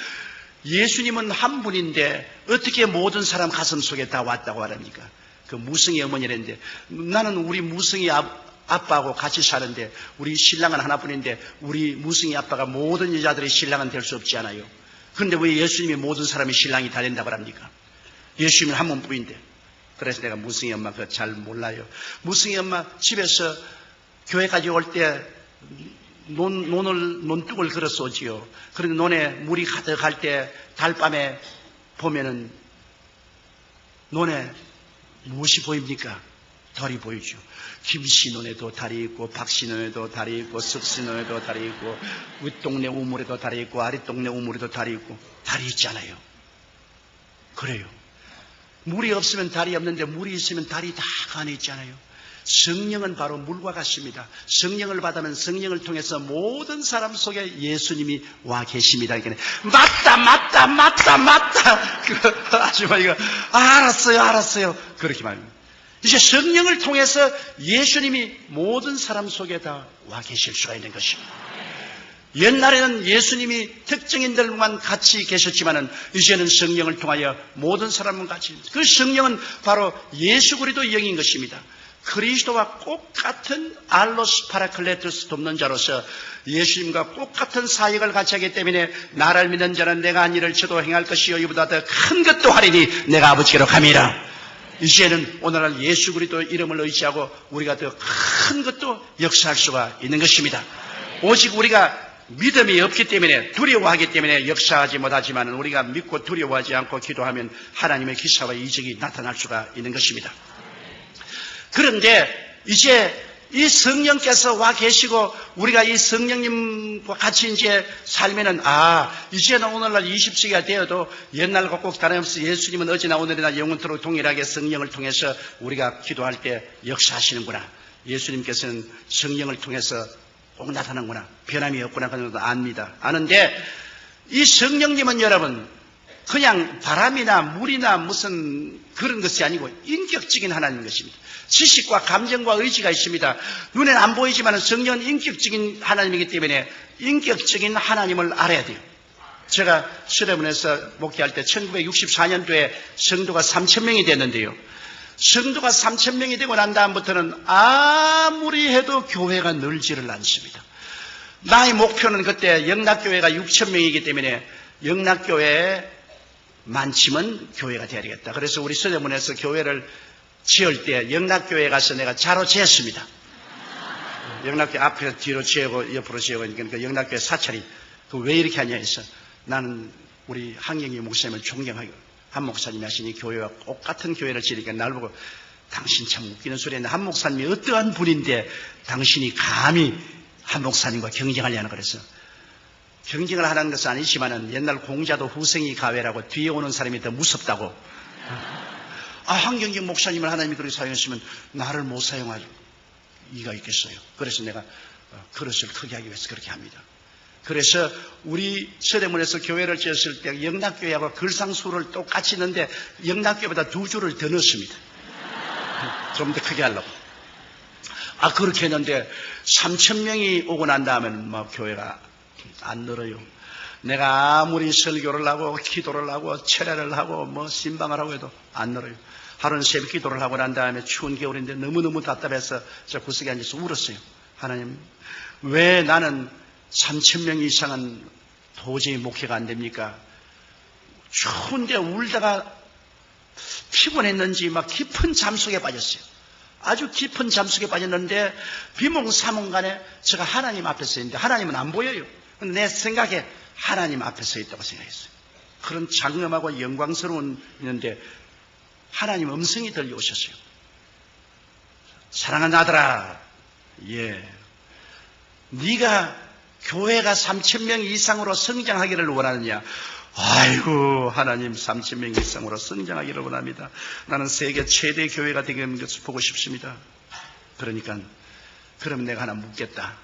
예수님은 한 분인데 어떻게 모든 사람 가슴 속에 다 왔다고 말합니까? 그 무성이 어머니랬는데 나는 우리 무성이 아빠하고 같이 사는데 우리 신랑은 하나뿐인데 우리 무성이 아빠가 모든 여자들의 신랑은 될 수 없지 않아요. 그런데 왜 예수님이 모든 사람의 신랑이 다 된다고 합니까? 예수님은 한 몸뿐인데. 그래서 내가 무성이 엄마 그거 잘 몰라요. 무성이 엄마 집에서 교회까지 올 때 논둑을 걸어서 오지요. 그런데 논에 물이 가득할 때 달밤에 보면은 논에 무엇이 보입니까? 달이 보이죠. 김씨 논에도 달이 있고 박씨 논에도 달이 있고 석씨 논에도 달이 있고 윗동네 우물에도 달이 있고 아랫동네 우물에도 달이 있고 달이 있잖아요. 그래요. 물이 없으면 달이 없는데 물이 있으면 달이 다 그 안에 있잖아요. 성령은 바로 물과 같습니다. 성령을 받으면 성령을 통해서 모든 사람 속에 예수님이 와 계십니다. 그러니까 맞다. 그 아줌마 이거 알았어요. 그렇게 말합니다. 이제 성령을 통해서 예수님이 모든 사람 속에 다 와 계실 수가 있는 것입니다. 옛날에는 예수님이 특정인들만 같이 계셨지만은 이제는 성령을 통하여 모든 사람은 같이, 그 성령은 바로 예수 그리스도 영인 것입니다. 그리스도와 똑같은 알로스 파라클레토스 돕는 자로서 예수님과 똑같은 사역을 같이 하기 때문에 나를 믿는 자는 내가 한 일을 저도 행할 것이요 이보다 더 큰 것도 하리니 내가 아버지께로 감이라. 이제는 오늘날 예수 그리스도 이름을 의지하고 우리가 더 큰 것도 역사할 수가 있는 것입니다. 오직 우리가 믿음이 없기 때문에, 두려워하기 때문에 역사하지 못하지만 우리가 믿고 두려워하지 않고 기도하면 하나님의 기사와 이적이 나타날 수가 있는 것입니다. 그런데 이제 이 성령께서 와 계시고 우리가 이 성령님과 같이 이제 살면은 이제는 오늘날 20세기가 되어도 옛날과 꼭 다름없이 예수님은 어제나 오늘이나 영원토록 동일하게 성령을 통해서 우리가 기도할 때 역사하시는구나. 예수님께서는 성령을 통해서 꼭 나타나는구나. 변함이 없구나. 그런 것도 압니다. 아는데 이 성령님은 여러분 그냥 바람이나 물이나 무슨 그런 것이 아니고 인격적인 하나님인 것입니다. 지식과 감정과 의지가 있습니다. 눈에는 안 보이지만 성령은 인격적인 하나님이기 때문에 인격적인 하나님을 알아야 돼요. 제가 서대문에서 목회할 때 1964년도에 성도가 3,000명이 됐는데요. 성도가 3,000명이 되고 난 다음부터는 아무리 해도 교회가 늘지를 않습니다. 나의 목표는 그때 영락교회가 6,000명이기 때문에 영락교회에 많지면 교회가 돼야 되겠다. 그래서 우리 서대문에서 교회를 지을 때 영락교회에 가서 내가 자로 재었습니다. 영락교회 앞에 뒤로 재고 옆으로 재고 그러니까 영락교회 사찰이 왜 이렇게 하냐 해서 나는 우리 한경희 목사님을 존경하고 한 목사님이 하시니 교회와 똑같은 교회를 지으니까 날 보고 당신 참 웃기는 소리 했는데 한 목사님이 어떠한 분인데 당신이 감히 한 목사님과 경쟁하려는 그래서 경쟁을 하는 것은 아니지만은 옛날 공자도 후생이 가외라고 뒤에 오는 사람이 더 무섭다고. 한경경 목사님을 하나님이 그렇게 사용했으면 나를 못 사용할 이가 있겠어요. 그래서 내가 그릇을 크게 하기 위해서 그렇게 합니다. 그래서 우리 서대문에서 교회를 지었을 때 영락교회하고 글상수를 똑같이 넣는데 영락교회보다 2줄을 더 넣었습니다. 좀 더 크게 하려고. 그렇게 했는데 3,000명이 오고 난 다음에는 교회가 안 늘어요. 내가 아무리 설교를 하고 기도를 하고 철야를 하고 신방을 하고 해도 안 늘어요. 하루는 새벽 기도를 하고 난 다음에 추운 겨울인데 너무너무 답답해서 저 구석에 앉아서 울었어요. 하나님, 왜 나는 3,000명 이상은 도저히 목회가 안 됩니까? 추운데 울다가 피곤했는지 막 깊은 잠속에 빠졌어요. 아주 깊은 잠속에 빠졌는데 비몽사몽간에 제가 하나님 앞에 서 있는데 하나님은 안 보여요. 근데 내 생각에 하나님 앞에 서 있다고 생각했어요. 그런 장엄하고 영광스러운 있는데 하나님 음성이 들려오셨어요. 사랑하는 아들아, 네가 교회가 3,000명 이상으로 성장하기를 원하느냐? 아이고, 하나님 3,000명 이상으로 성장하기를 원합니다. 나는 세계 최대 교회가 되는 것을 보고 싶습니다. 그러니까 그럼 내가 하나 묻겠다.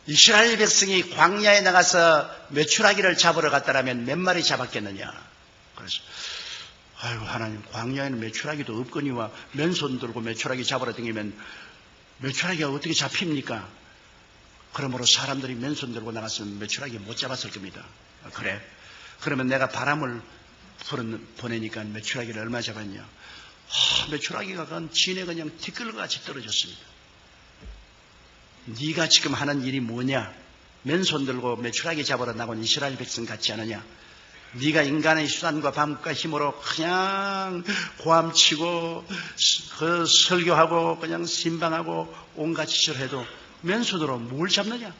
이스라엘 백성이 광야에 나가서 메추라기를 잡으러 갔다라면 몇 마리 잡았겠느냐? 그래서 아이고, 하나님, 광야에는 메추라기도 없거니와 맨손 들고 메추라기 잡으러 다니면 메추라기가 어떻게 잡힙니까? 그러므로 사람들이 맨손 들고 나갔으면 메추라기 못 잡았을 겁니다. 그래? 그러면 내가 바람을 보내니까 메추라기를 얼마 잡았냐? 메추라기가 진에 그냥 티끌같이 떨어졌습니다. 네가 지금 하는 일이 뭐냐? 맨손 들고 메추라기 잡으러 나온 이스라엘 백성 같지 않느냐? 네가 인간의 수단과 방법과 힘으로 그냥 고함치고 설교하고 그냥 신방하고 온갖 짓을 해도 맨손으로 뭘 잡느냐?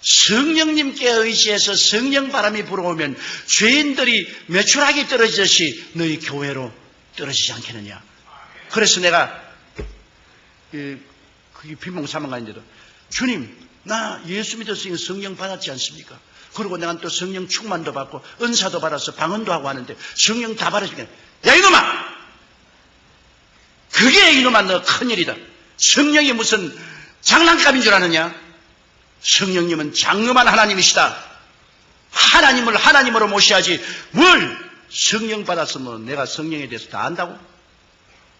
성령님께 의지해서 성령 바람이 불어오면 죄인들이 메추라기 떨어지듯이 너희 교회로 떨어지지 않겠느냐? 그래서 내가 그게 비몽사몽간인데도 주님, 나 예수 믿었으니 성령 받았지 않습니까? 그리고 내가 또 성령 충만도 받고 은사도 받아서 방언도 하고 하는데 성령 다 받아주겠네. 야 이놈아! 그게 이놈아 너 큰일이다. 성령이 무슨 장난감인 줄 아느냐? 성령님은 장엄한 하나님이시다. 하나님을 하나님으로 모셔야지 뭘 성령 받았으면 내가 성령에 대해서 다 안다고?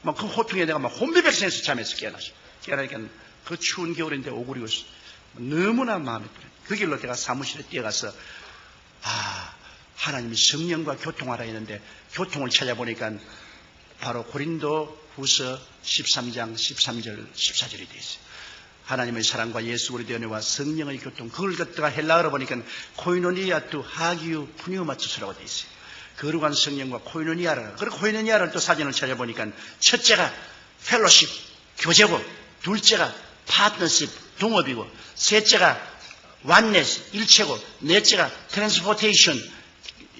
막 그 호통에 내가 막 혼비백산에서 잠에서 깨어나서 깨어나니까 그 추운 겨울인데 오그리고 너무나 마음에 들어요. 그 길로 제가 사무실에 뛰어가서 하나님이 성령과 교통하라 했는데 교통을 찾아보니까 바로 고린도 후서 13장 13절 14절이 되어 있어요. 하나님의 사랑과 예수 그리스도의 은혜와 성령의 교통, 그걸 갖다가 헬라어로 보니까 코이노니아투 하기우 푸니오마투스라고 되어 있어요. 거룩한 성령과 코이노니아라. 그리고 코이노니아를 또 사진을 찾아보니까 첫째가 펠로십, 교제고, 둘째가 파트너십, 동업이고, 셋째가 완네스, 일체고, 넷째가 트랜스포테이션,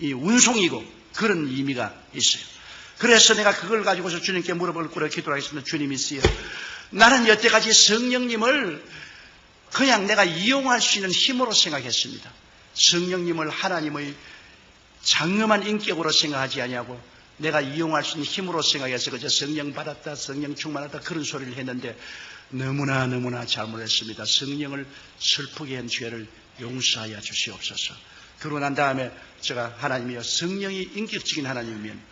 이 운송이고, 그런 의미가 있어요. 그래서 내가 그걸 가지고서 주님께 물어볼 거라 기도를 하겠습니다. 주님 있어요. 나는 여태까지 성령님을 그냥 내가 이용할 수 있는 힘으로 생각했습니다. 성령님을 하나님의 장엄한 인격으로 생각하지 아니하고 내가 이용할 수 있는 힘으로 생각해서 그저 성령 받았다, 성령 충만하다 그런 소리를 했는데 너무나 잘못했습니다. 성령을 슬프게 한 죄를 용서하여 주시옵소서. 그러고 난 다음에 제가 하나님이여, 성령이 인격적인 하나님이면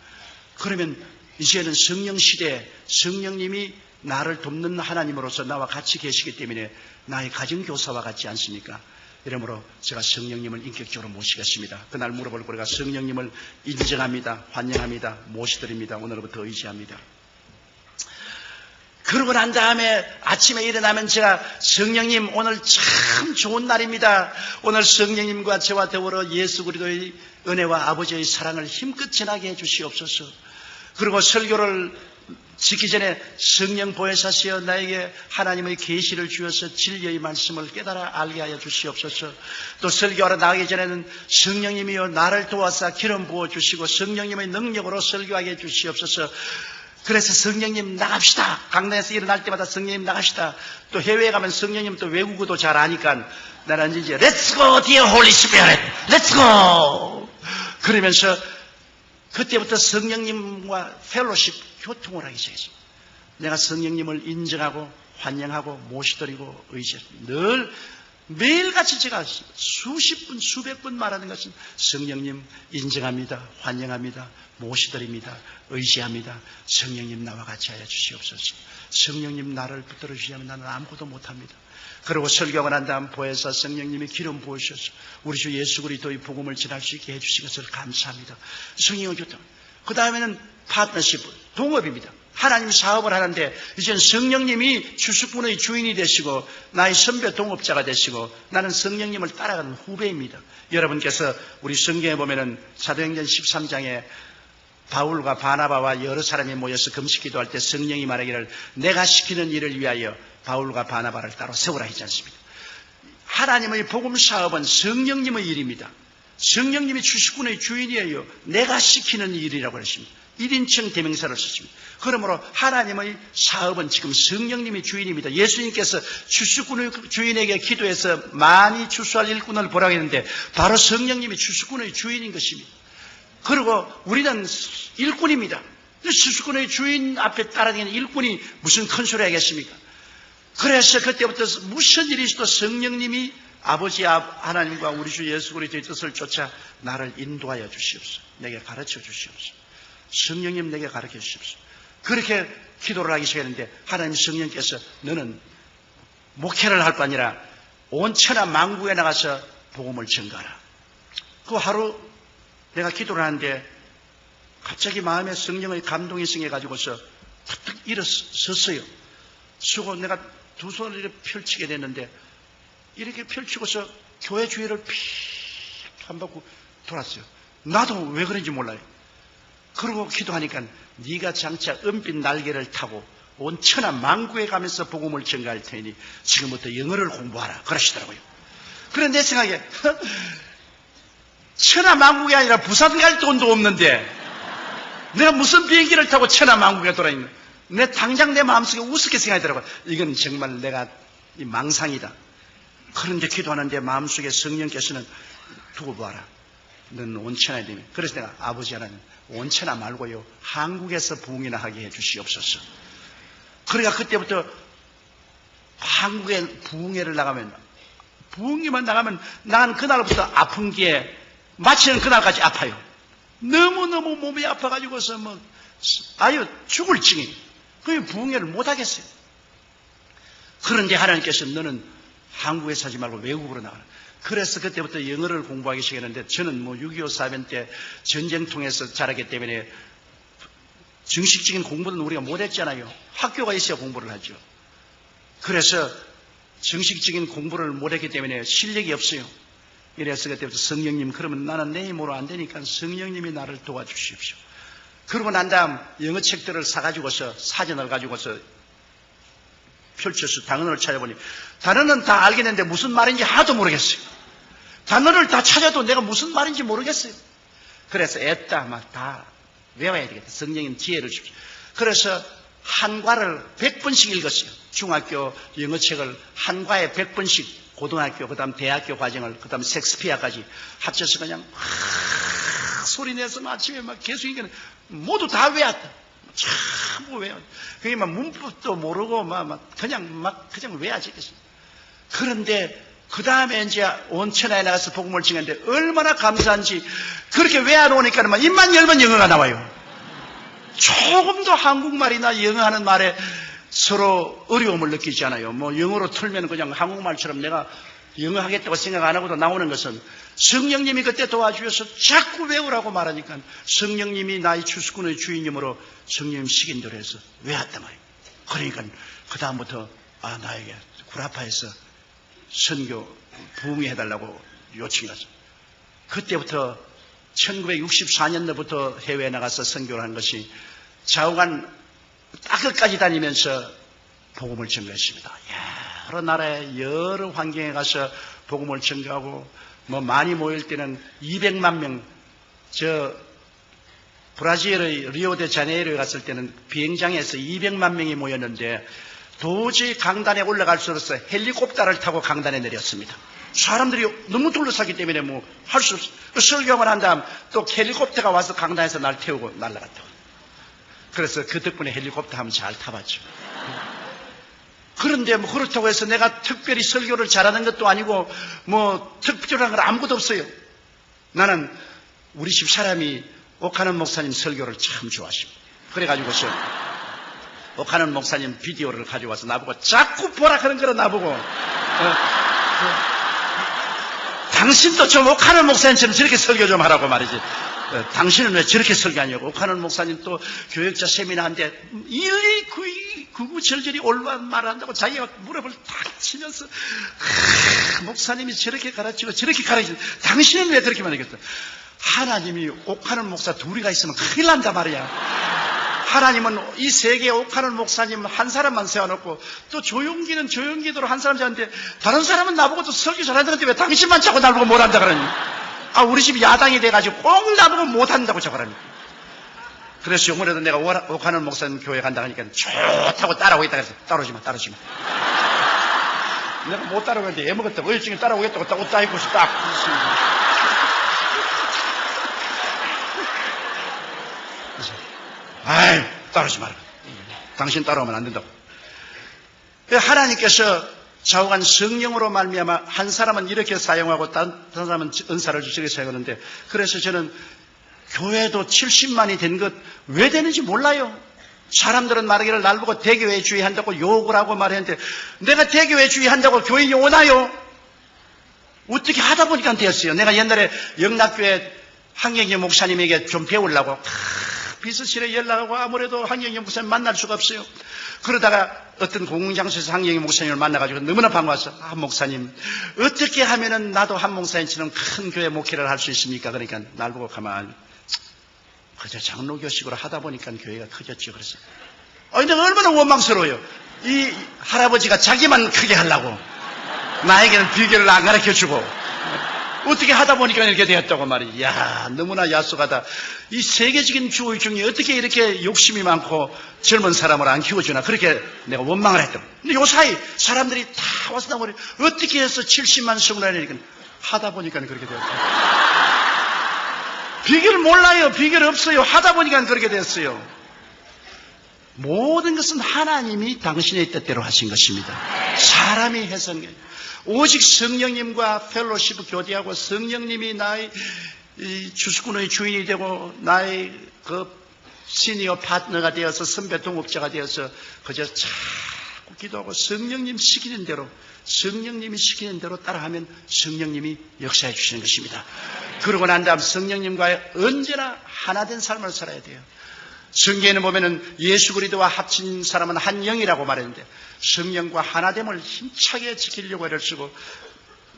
그러면 이제는 성령 시대에 성령님이 나를 돕는 하나님으로서 나와 같이 계시기 때문에 나의 가정교사와 같지 않습니까? 이러므로 제가 성령님을 인격적으로 모시겠습니다. 그날 물어볼 거리가 성령님을 인정합니다. 환영합니다. 모시드립니다. 오늘부터 의지합니다. 그러고 난 다음에 아침에 일어나면 제가 성령님 오늘 참 좋은 날입니다. 오늘 성령님과 저와 더불어 예수 그리스도의 은혜와 아버지의 사랑을 힘껏 전하게 해주시옵소서. 그리고 설교를 짓기 전에 성령 보혜사시여 나에게 하나님의 계시를 주어서 진리의 말씀을 깨달아 알게 하여 주시옵소서. 또 설교하러 나가기 전에는 성령님이여 나를 도와서 기름 부어주시고 성령님의 능력으로 설교하게 해주시옵소서. 그래서 성령님 나갑시다. 강단에서 일어날 때마다 성령님 나갑시다. 또 해외에 가면 성령님 또 외국어도 잘 아니까 나는 이제 Let's go dear Holy Spirit. Let's go. 그러면서 그때부터 성령님과 펠로십 교통을 하기 시작했습니다. 내가 성령님을 인정하고 환영하고 모시드리고 의지했습니다. 늘 매일같이 제가 수십 분 수백 번 말하는 것은 성령님 인정합니다. 환영합니다. 모시드립니다. 의지합니다. 성령님 나와 같이 하여 주시옵소서. 성령님 나를 붙들어 주시면 나는 아무것도 못합니다. 그리고 설교가 난 다음 보혜사 성령님이 기름 부으셔서 우리 주 예수 그리스도의 복음을 전할 수 있게 해주신 것을 감사합니다. 성령의 교통. 그 다음에는 파트너십, 동업입니다. 하나님 사업을 하는데 이제는 성령님이 주수꾼의 주인이 되시고 나의 선배 동업자가 되시고 나는 성령님을 따라가는 후배입니다. 여러분께서 우리 성경에 보면은 사도행전 13장에 바울과 바나바와 여러 사람이 모여서 금식 기도할 때 성령이 말하기를 내가 시키는 일을 위하여 바울과 바나바를 따로 세우라 했지 않습니까? 하나님의 복음 사업은 성령님의 일입니다. 성령님이 주수꾼의 주인이에요. 내가 시키는 일이라고 했습니다. 1인称 대명사를 썼습니다. 그러므로 하나님의 사업은 지금 성령님이 주인입니다. 예수님께서 주수꾼의 주인에게 기도해서 많이 추수할 일꾼을 보라고 했는데 바로 성령님이 주수꾼의 주인인 것입니다. 그리고 우리는 일꾼입니다. 주수꾼의 주인 앞에 따라다니는 일꾼이 무슨 큰 소리 하겠습니까? 그래서 그때부터 무슨 일이 있어도 성령님이 아버지 하나님과 우리 주 예수 그리스도의 뜻을 쫓아 나를 인도하여 주시옵소서. 내게 가르쳐 주시옵소서. 성령님 내게 가르쳐 주시옵소서. 그렇게 기도를 하기 시작했는데 하나님 성령께서 너는 목회를 할 거 아니라 온 천하 만국에 나가서 복음을 전가하라. 그 하루 내가 기도를 하는데 갑자기 마음에 성령의 감동이 생겨가지고서 탁탁 일어섰어요. 쓰고 내가 두 손을 이렇게 펼치게 됐는데 이렇게 펼치고서 교회 주위를 픽 한 바퀴 돌았어요. 나도 왜 그런지 몰라요. 그러고 기도하니까 네가 장차 은빛 날개를 타고 온 천하 만국에 가면서 복음을 전가할 테니 지금부터 영어를 공부하라 그러시더라고요. 그런데 내 생각에 천하 만국이 아니라 부산 갈 돈도 없는데 내가 무슨 비행기를 타고 천하 만국에 돌아있는 내 당장 내 마음속에 우습게 생각하더라고요. 이건 정말 내가 이 망상이다. 그런데 기도하는데 마음속에 성령께서는 두고 봐라. 넌 온천하야 되면. 그래서 내가 아버지 하나님 온천하 말고요 한국에서 부흥이나 하게 해 주시옵소서. 그러니까 그때부터 한국에 부흥회를 나가면 부흥회만 나가면 난 그날부터 아픈 게 마치는 그날까지 아파요. 너무너무 몸이 아파가지고서 아유 죽을 징이. 그게 부흥회를 못하겠어요. 그런데 하나님께서 너는 한국에 사지 말고 외국으로 나가라. 그래서 그때부터 영어를 공부하기 시작했는데 저는 6.25 사변 때 전쟁 통해서 자랐기 때문에 정식적인 공부는 우리가 못했잖아요. 학교가 있어야 공부를 하죠. 그래서 정식적인 공부를 못했기 때문에 실력이 없어요. 이래서 그때부터 성령님, 그러면 나는 내 힘으로 안 되니까 성령님이 나를 도와주십시오. 그러고 난 다음 영어 책들을 사가지고서 사전을 가지고서 펼쳐서 단어를 찾아보니 단어는 다 알겠는데 무슨 말인지 하나도 모르겠어요. 단어를 다 찾아도 내가 무슨 말인지 모르겠어요. 그래서 애따 막 다 외워야 되겠다. 성령님 지혜를 주십시오. 그래서 한과를 100번씩 읽었어요. 중학교 영어책을 한과에 100번씩, 고등학교, 그 다음 대학교 과정을, 그 다음 섹스피어까지 합쳐서 그냥 소리내서 아침에 막 계속 읽는 모두 다 외웠다. 참 외워. 그게 막 문법도 모르고 그냥 외워지겠어요. 그런데 그 다음에 이제 온 천하에 나가서 복음을 증했는데 얼마나 감사한지 그렇게 외워놓으니까 입만 열면 영어가 나와요. 조금도 한국말이나 영어 하는 말에 서로 어려움을 느끼지 않아요. 영어로 틀면 그냥 한국말처럼 내가 영어 하겠다고 생각 안 하고도 나오는 것은 성령님이 그때 도와주셔서 자꾸 외우라고 말하니까 성령님이 나의 주수꾼의 주인님으로 성령님 시킨대로 해서 외웠단 말이에요. 그러니까 그 다음부터 나에게 구라파에서 선교 부흥해달라고 요청이 왔어요. 그때부터 1964년도부터 해외에 나가서 선교를 한 것이 좌우간 땅끝까지 다니면서 복음을 전거했습니다. 여러 나라에 여러 환경에 가서 복음을 전거하고 많이 모일 때는 200만 명, 브라질의 리오데자네이루에 갔을 때는 비행장에서 200만 명이 모였는데 도저히 강단에 올라갈 수 없어서 헬리콥터를 타고 강단에 내렸습니다. 사람들이 너무 둘러싸기 때문에 할 수 없어요. 설교를 한 다음 또 헬리콥터가 와서 강단에서 날 태우고 날아갔다고. 그래서 그 덕분에 헬리콥터 한번 잘 타봤죠. 그런데 그렇다고 해서 내가 특별히 설교를 잘하는 것도 아니고 특별한 건 아무것도 없어요. 나는 우리 집 사람이 옥하는 목사님 설교를 참 좋아하십니다. 그래가지고서 옥하는 목사님 비디오를 가져와서 나보고 자꾸 보라 하는 거라 나보고 당신도 좀 옥하는 목사님처럼 저렇게 설교 좀 하라고 말이지. 당신은 왜 저렇게 설교하냐고. 옥하는 목사님 또 교역자 세미나 한데 일일이 구구절절히 올바른 말을 한다고 자기가 무릎을 탁 치면서 목사님이 저렇게 가르치고 저렇게 가르치고 당신은 왜 그렇게 말하겠어. 하나님이 옥하는 목사 둘이가 있으면 큰일 난다 말이야. 하나님은 이 세계에 옥하는 목사님 한 사람만 세워놓고 또 조용기는 조용기대로 한 사람 세웠는데 다른 사람은 나보고 또 설교 잘한다는데 왜 당신만 자꾸 나보고 못한다 그러니. 우리 집 야당이 돼가지고 꼭 나보고 못한다고 자꾸 그러니. 그래서 요번에도 내가 옥하는 목사님 교회 간다 하니까 좋다고 따라오고 있다 그래서 따라오지 마. 내가 못 따라오는데 애먹었다고 일찍이 따라오겠다고 딱 옷 다 입고서 딱 아이, 따라오지 마라. 당신 따라오면 안 된다고. 하나님께서 좌우간 성령으로 말미암아 한 사람은 이렇게 사용하고 다른 사람은 은사를 주시게 사용하는데 그래서 저는 교회도 70만이 된 것 왜 되는지 몰라요. 사람들은 말하기를 날 보고 대교회주의 한다고 욕을 하고 말했는데 내가 대교회주의 한다고 교인이 오나요? 어떻게 하다 보니까 되었어요. 내가 옛날에 영락교회 한경희 목사님에게 좀 배우려고 비서실에 연락하고 아무래도 한경희 목사님 만날 수가 없어요. 그러다가 어떤 공공장소에서 한경희 목사님을 만나가지고 너무나 반가워서 한 목사님 어떻게 하면은 나도 한 목사님처럼 큰 교회 목회를 할 수 있습니까? 그러니까 날 보고 가만히 그저 장로교식으로 하다 보니까 교회가 커졌죠. 그래서 내가 얼마나 원망스러워요. 이 할아버지가 자기만 크게 하려고 나에게는 비결을 안 가르쳐주고 어떻게 하다 보니까 이렇게 되었다고 말이지. 야, 너무나 야속하다. 이 세계적인 주의 중에 어떻게 이렇게 욕심이 많고 젊은 사람을 안 키워주나. 그렇게 내가 원망을 했다. 근데 요 사이 사람들이 다 와서 나오니 어떻게 해서 70만 성을 하니까 하다 보니까 그렇게 되었다. 비결을 몰라요. 비결 없어요. 하다 보니까 그렇게 됐어요. 모든 것은 하나님이 당신의 뜻대로 하신 것입니다. 사람이 해서는 게 오직 성령님과 펠로십 교제하고 성령님이 나의 주수꾼의 주인이 되고 나의 그 시니어 파트너가 되어서 선배 동업자가 되어서 그저 자꾸 자꾸 기도하고 성령님 시키는 대로, 성령님이 시키는 대로 따라하면 성령님이 역사해 주시는 것입니다. 그러고 난 다음 성령님과 언제나 하나된 삶을 살아야 돼요. 성경에는 보면은 예수 그리스도와 합친 사람은 한 영이라고 말했는데 성령과 하나됨을 힘차게 지키려고 애를 쓰고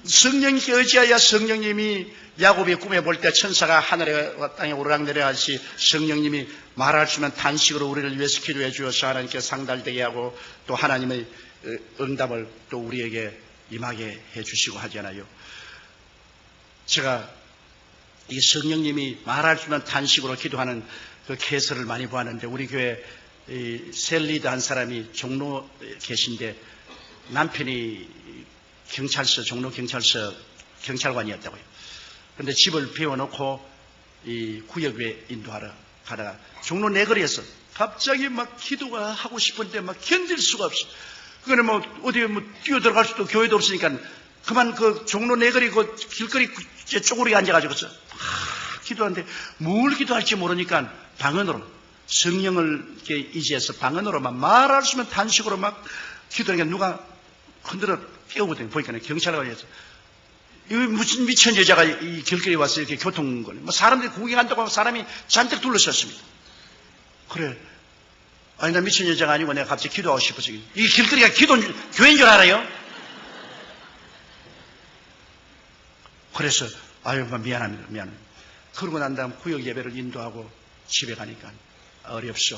성령님께 의지하여 성령님이 야곱이 꿈에 볼 때 천사가 하늘에 땅에 오르락내리하듯이 성령님이 말할 수 있는 단식으로 우리를 위해서 기도해 주어서 하나님께 상달되게 하고 또 하나님의 응답을 또 우리에게 임하게 해 주시고 하잖아요. 제가 이 성령님이 말할 수 있는 단식으로 기도하는 그 개설을 많이 보았는데 우리 교회 셀리드 한 사람이 종로 계신데 남편이 경찰서, 종로 경찰서 경찰관이었다고요. 그런데 집을 비워놓고 이 구역에 인도하러 가다가 종로 내거리에서 갑자기 막 기도가 하고 싶은데 막 견딜 수가 없어. 그거는 뭐 어디에 뭐 뛰어들어갈 수도 교회도 없으니까 그만 그 종로 내거리 그 길거리 쪼그리게 앉아가지고 기도하는데 뭘 기도할지 모르니까 방언으로 성령을 이렇게 의지해서 방언으로 막 말할 수 있는 단식으로 막 기도하니까 누가 흔들어 깨우거든요. 보니까 경찰관에서 이 무슨 미친 여자가 이 길거리에 와서 이렇게 교통걸 뭐 사람들이 구경한다고 하고 사람이 잔뜩 둘러섰습니다. 그래, 아니 나 미친 여자가 아니고 내가 갑자기 기도하고 싶어서 이 길거리가 교회인 줄 알아요? 그래서 아유 미안합니다. 그러고 난 다음 구역 예배를 인도하고 집에 가니까 어렵소.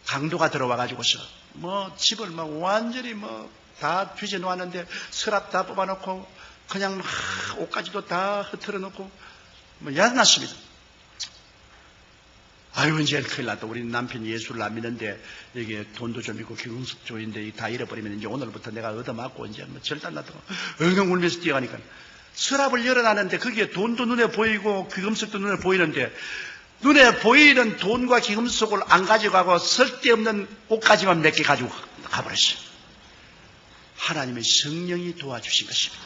강도가 들어와가지고서 뭐 집을 막 완전히 뭐 다 뒤져 놓았는데 서랍 다 뽑아놓고 그냥 막 옷까지도 다 흐트러 놓고 뭐 야단났습니다. 아유 이제 큰일 났다. 우리 남편이 예수를 안 믿는데 여기에 돈도 좀 있고 기금숙도 있는데 다 잃어버리면 이제 오늘부터 내가 얻어맞고 이제 뭐 절단 났다고 엉엉 울면서 뛰어가니까 서랍을 열어놨는데 거기에 돈도 눈에 보이고 기금숙도 눈에 보이는데 눈에 보이는 돈과 기금속을 안 가져가고 쓸데없는 옷까지만 몇 개 가지고 가버렸어요. 하나님의 성령이 도와주신 것입니다.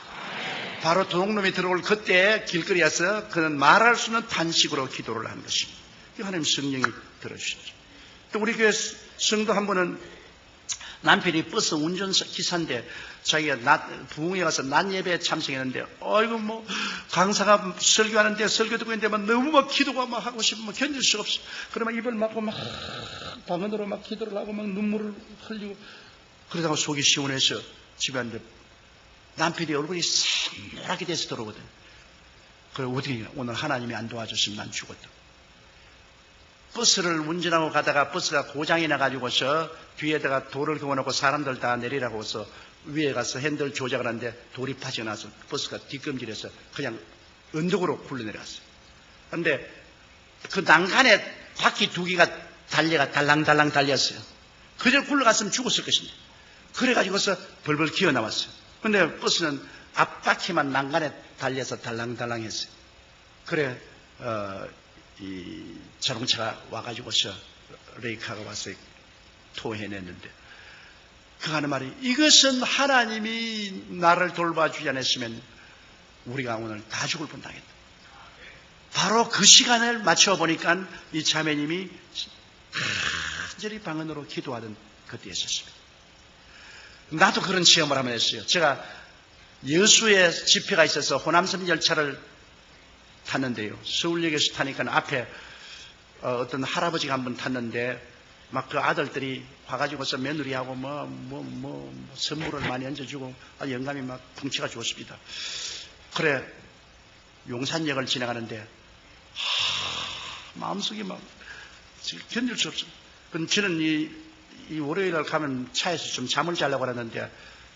바로 도둑놈이 들어올 그때 길거리에서 그는 말할 수 없는 단식으로 기도를 한 것입니다. 하나님 성령이 들어주셨죠. 또 우리 교회 성도 한 분은 남편이 버스 운전기사인데 자기가 부흥회 가서 낮 예배에 참석했는데 아이고 뭐 강사가 설교하는데 설교 듣고 있는데 막 너무 막 기도가 막 하고 싶으면 견딜 수가 없어. 그러면 입을 막고 막 방언으로 막 기도를 하고 막 눈물을 흘리고 그러다가 속이 시원해서 집에 왔는데 남편이 얼굴이 새노랗게 돼서 들어오거든. 그래 어떻게 오늘 하나님이 안 도와줬으면 난 죽었다. 버스를 운전하고 가다가 버스가 고장이 나가지고서 뒤에다가 돌을 그어놓고 사람들 다 내리라고 해서 위에 가서 핸들 조작을 하는데 돌이 빠져나서 버스가 뒷검질해서 그냥 언덕으로 굴러내려갔어요. 그런데 그 난간에 바퀴 두 개가 달려가 달랑달랑 달렸어요. 그대로 굴러갔으면 죽었을 것인데 그래가지고서 벌벌 기어 나왔어요. 그런데 버스는 앞바퀴만 난간에 달려서 달랑달랑 했어요. 그래 이 자동차가 와가지고서 레이카가 와서 토해냈는데 그 하는 말이 이것은 하나님이 나를 돌봐주지 않았으면 우리가 오늘 다 죽을 뻔하겠다. 바로 그 시간을 맞춰보니까 이 자매님이 간절히 방언으로 기도하던 그때 있었습니다. 나도 그런 체험을 한번 했어요. 제가 여수에 집회가 있어서 호남선 열차를 탔는데요. 서울역에서 타니까 앞에 어떤 할아버지가 한 번 탔는데 막 그 아들들이 와가지고서 며느리하고 선물을 많이 얹어주고 영감이 막 풍치가 좋습니다. 그래 용산역을 지나가는데 마음속이 막 견딜 수 없어. 그럼 저는 이 월요일날 가면 차에서 좀 잠을 자려고 하는데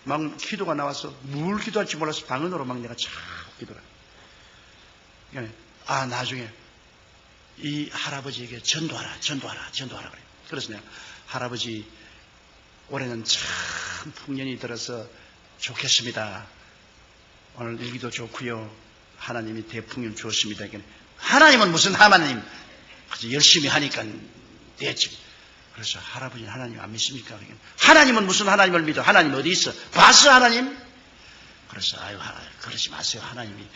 막 기도가 나와서 뭘 기도할지 몰라서 방언으로 막 내가 참 기도를. 나중에 이 할아버지에게 전도하라 그래. 그래서 내가 할아버지 올해는 참 풍년이 들어서 좋겠습니다. 오늘 일기도 좋고요. 하나님이 대풍년 주었습니다. 하나님은 무슨 하나님? 열심히 하니까 됐지. 그래서 할아버지는 하나님 안 믿습니까? 하나님은 무슨 하나님을 믿어? 하나님 어디 있어? 봤어 하나님? 그래서 아유 그러지 마세요. 하나님이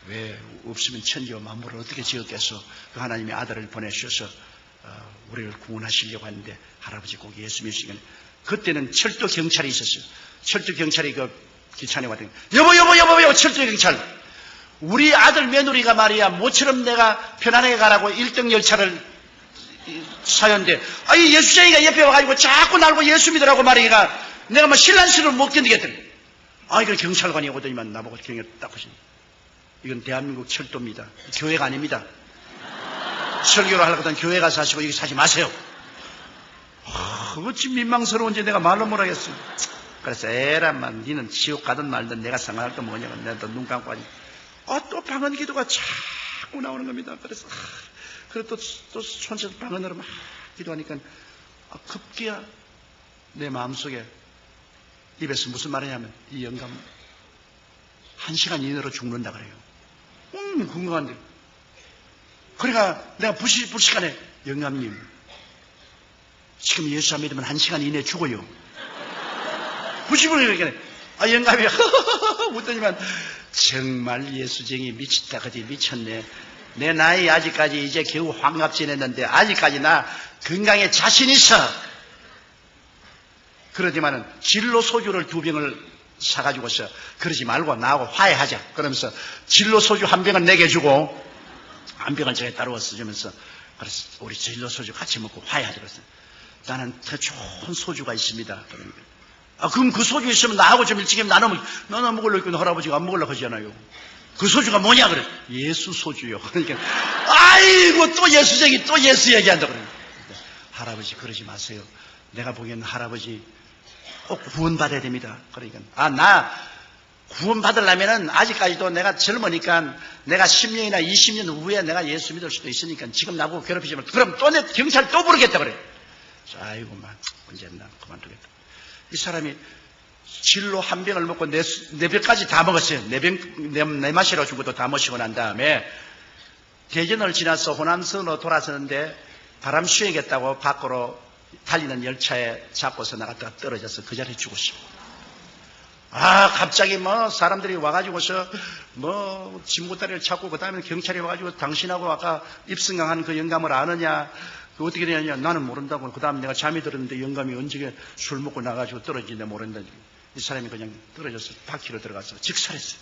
왜 없으면 천지와 만물을 어떻게 지었겠어? 그 하나님이 아들을 보내주셔서 우리를 구원하시려고 하는데 할아버지 꼭 예수 믿으시면 그때는 철도 경찰이 있었어요. 철도 경찰이 그 기차에 왔더니 여보 철도 경찰, 우리 아들 며느리가 말이야 모처럼 내가 편안하게 가라고 1등 열차를 사연데 이 예수쟁이가 옆에 와가지고 자꾸 날고 예수 믿으라고 말이야. 내가 뭐 신란시를 못 견디겠더니 이거 경찰관이 오더니만 나보고 경에 딱 보시니 이건 대한민국 철도입니다. 교회가 아닙니다. 설교를 하려고 하던 교회 가서 하시고 여기 사지 마세요. 어찌 민망스러운지 내가 말로 못하겠어요. 그래서 에라만 니는 지옥 가든 말든 내가 상관할 거 뭐냐고 내가 또 눈 감고 하니 또 방언 기도가 자꾸 나오는 겁니다. 그래서 그래 또 손에서 방언으로 막 기도하니까 급기야 내 마음속에 입에서 무슨 말이냐면 이 영감 1시간 이내로 죽는다 그래요. 궁금한데 그러니까 내가 불시간에 영감님 지금 예수 안 믿으면 1시간 이내에 죽어요. 불시간에 영감이 웃더니만 정말 예수쟁이 미쳤다 그지 미쳤네. 내 나이 아직까지 이제 겨우 환갑 지냈는데 아직까지 나 건강에 자신 있어. 그러지만은 진로 소주를 2병을 사가지고서 그러지 말고 나하고 화해하자. 그러면서 진로 소주 1병을 내게 주고 1병을 제가 따로워서 주면서 그래서 우리 진로 소주 같이 먹고 화해하자. 그랬어요. 나는 더 좋은 소주가 있습니다. 그러니까. 그럼 그 소주 있으면 나하고 좀 일찍 나는 먹으려고 했는데 할아버지가 안 먹으려고 하잖아요. 그 소주가 뭐냐 그래. 예수 소주요. 그러니까 아이고 또 예수쟁이 또 예수 얘기한다 그래. 할아버지 그러지 마세요. 내가 보기엔 할아버지 꼭 구원받아야 됩니다. 그러니까 나 구원받으려면은 아직까지도 내가 젊으니까 내가 10년이나 20년 후에 내가 예수 믿을 수도 있으니까 지금 나보고 괴롭히지만 그럼 또 내 경찰 또 부르겠다 그래. 아이고 막 언제 나 그만두겠다. 이 사람이 진로 1병을 먹고 네 병까지 다 먹었어요. 네 마시라고 준 것도 다 마시고 난 다음에 대전을 지나서 호남선으로 돌아서는데 바람 쐬겠다고 밖으로 달리는 열차에 잡고서 나갔다가 떨어져서 그 자리에 죽었어요. 갑자기 사람들이 와가지고서 진보다리를 찾고 그 다음에 경찰이 와가지고 당신하고 아까 입승강한 그 영감을 아느냐 어떻게 되냐 나는 모른다고. 그 다음에 내가 잠이 들었는데 영감이 언제 술 먹고 나가지고 떨어지는데 모른다. 이 사람이 그냥 떨어져서 바퀴로 들어가서 직살했어요.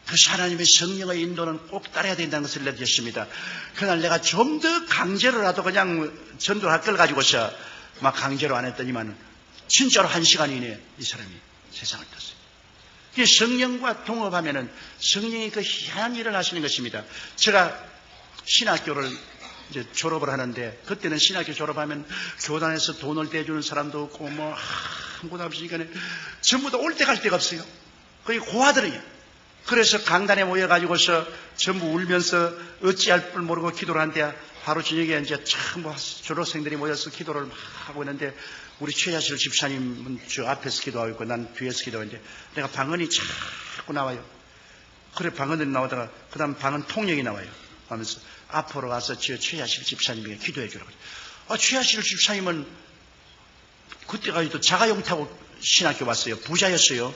그래서 하나님의 성령의 인도는 꼭 따라야 된다는 것을 내주셨습니다. 그날 내가 좀 더 강제로라도 그냥 전도를 할 걸 가지고서 막 강제로 안 했더니만 진짜로 1시간 이내에 이 사람이 세상을 떴어요. 이게 성령과 동업하면은 성령이 그 희한한 일을 하시는 것입니다. 제가 신학교를 이제 졸업을 하는데 그때는 신학교 졸업하면 교단에서 돈을 대주는 사람도 없고 아무것도 없으니까 전부 다 올 때 갈 데가 없어요. 거의 고아들이에요. 그래서 강단에 모여가지고서 전부 울면서 어찌할 줄 모르고 기도를 하는데 하루 저녁에 이제 참 졸업생들이 모여서 기도를 막 하고 있는데 우리 최야실 집사님은 저 앞에서 기도하고 있고 난 뒤에서 기도하는데 내가 방언이 자꾸 나와요. 그래 방언이 나오다가 그 다음 방언 통역이 나와요. 하면서 앞으로 가서 저 최야실 집사님에게 기도해 주라고. 최야실 집사님은 그때까지도 자가용 타고 신학교 왔어요. 부자였어요.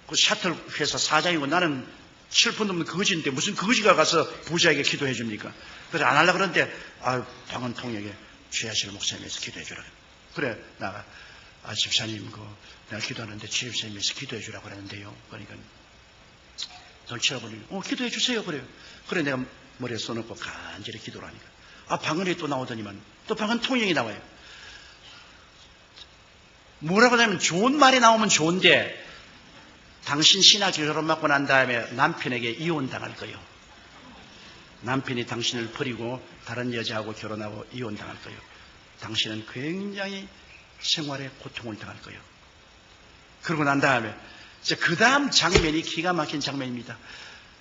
그 샤틀 회사 사장이고 나는 슬픈 놈은 거지인데 무슨 거지가 가서 부자에게 기도해 줍니까? 그래서 안 하려고 그러는데 방언 통역에 최야실 목사님에서 기도해 주라고. 그래 나가 집사님 내가 기도하는데 최 집사님에서 기도해 주라고 그랬는데요. 그러니까 널 쳐다보니 기도해 주세요. 그래요. 그래 내가 머리에 써놓고 간절히 기도를 하니까 방언이 또 나오더니만 또 방언 통역이 나와요. 뭐라고 하냐면 좋은 말이 나오면 좋은데 당신 신학교 졸업 받고 난 다음에 남편에게 이혼당할 거예요. 남편이 당신을 버리고 다른 여자하고 결혼하고 이혼당할 거예요. 당신은 굉장히 생활에 고통을 당할 거예요. 그러고 난 다음에 그 다음 장면이 기가 막힌 장면입니다.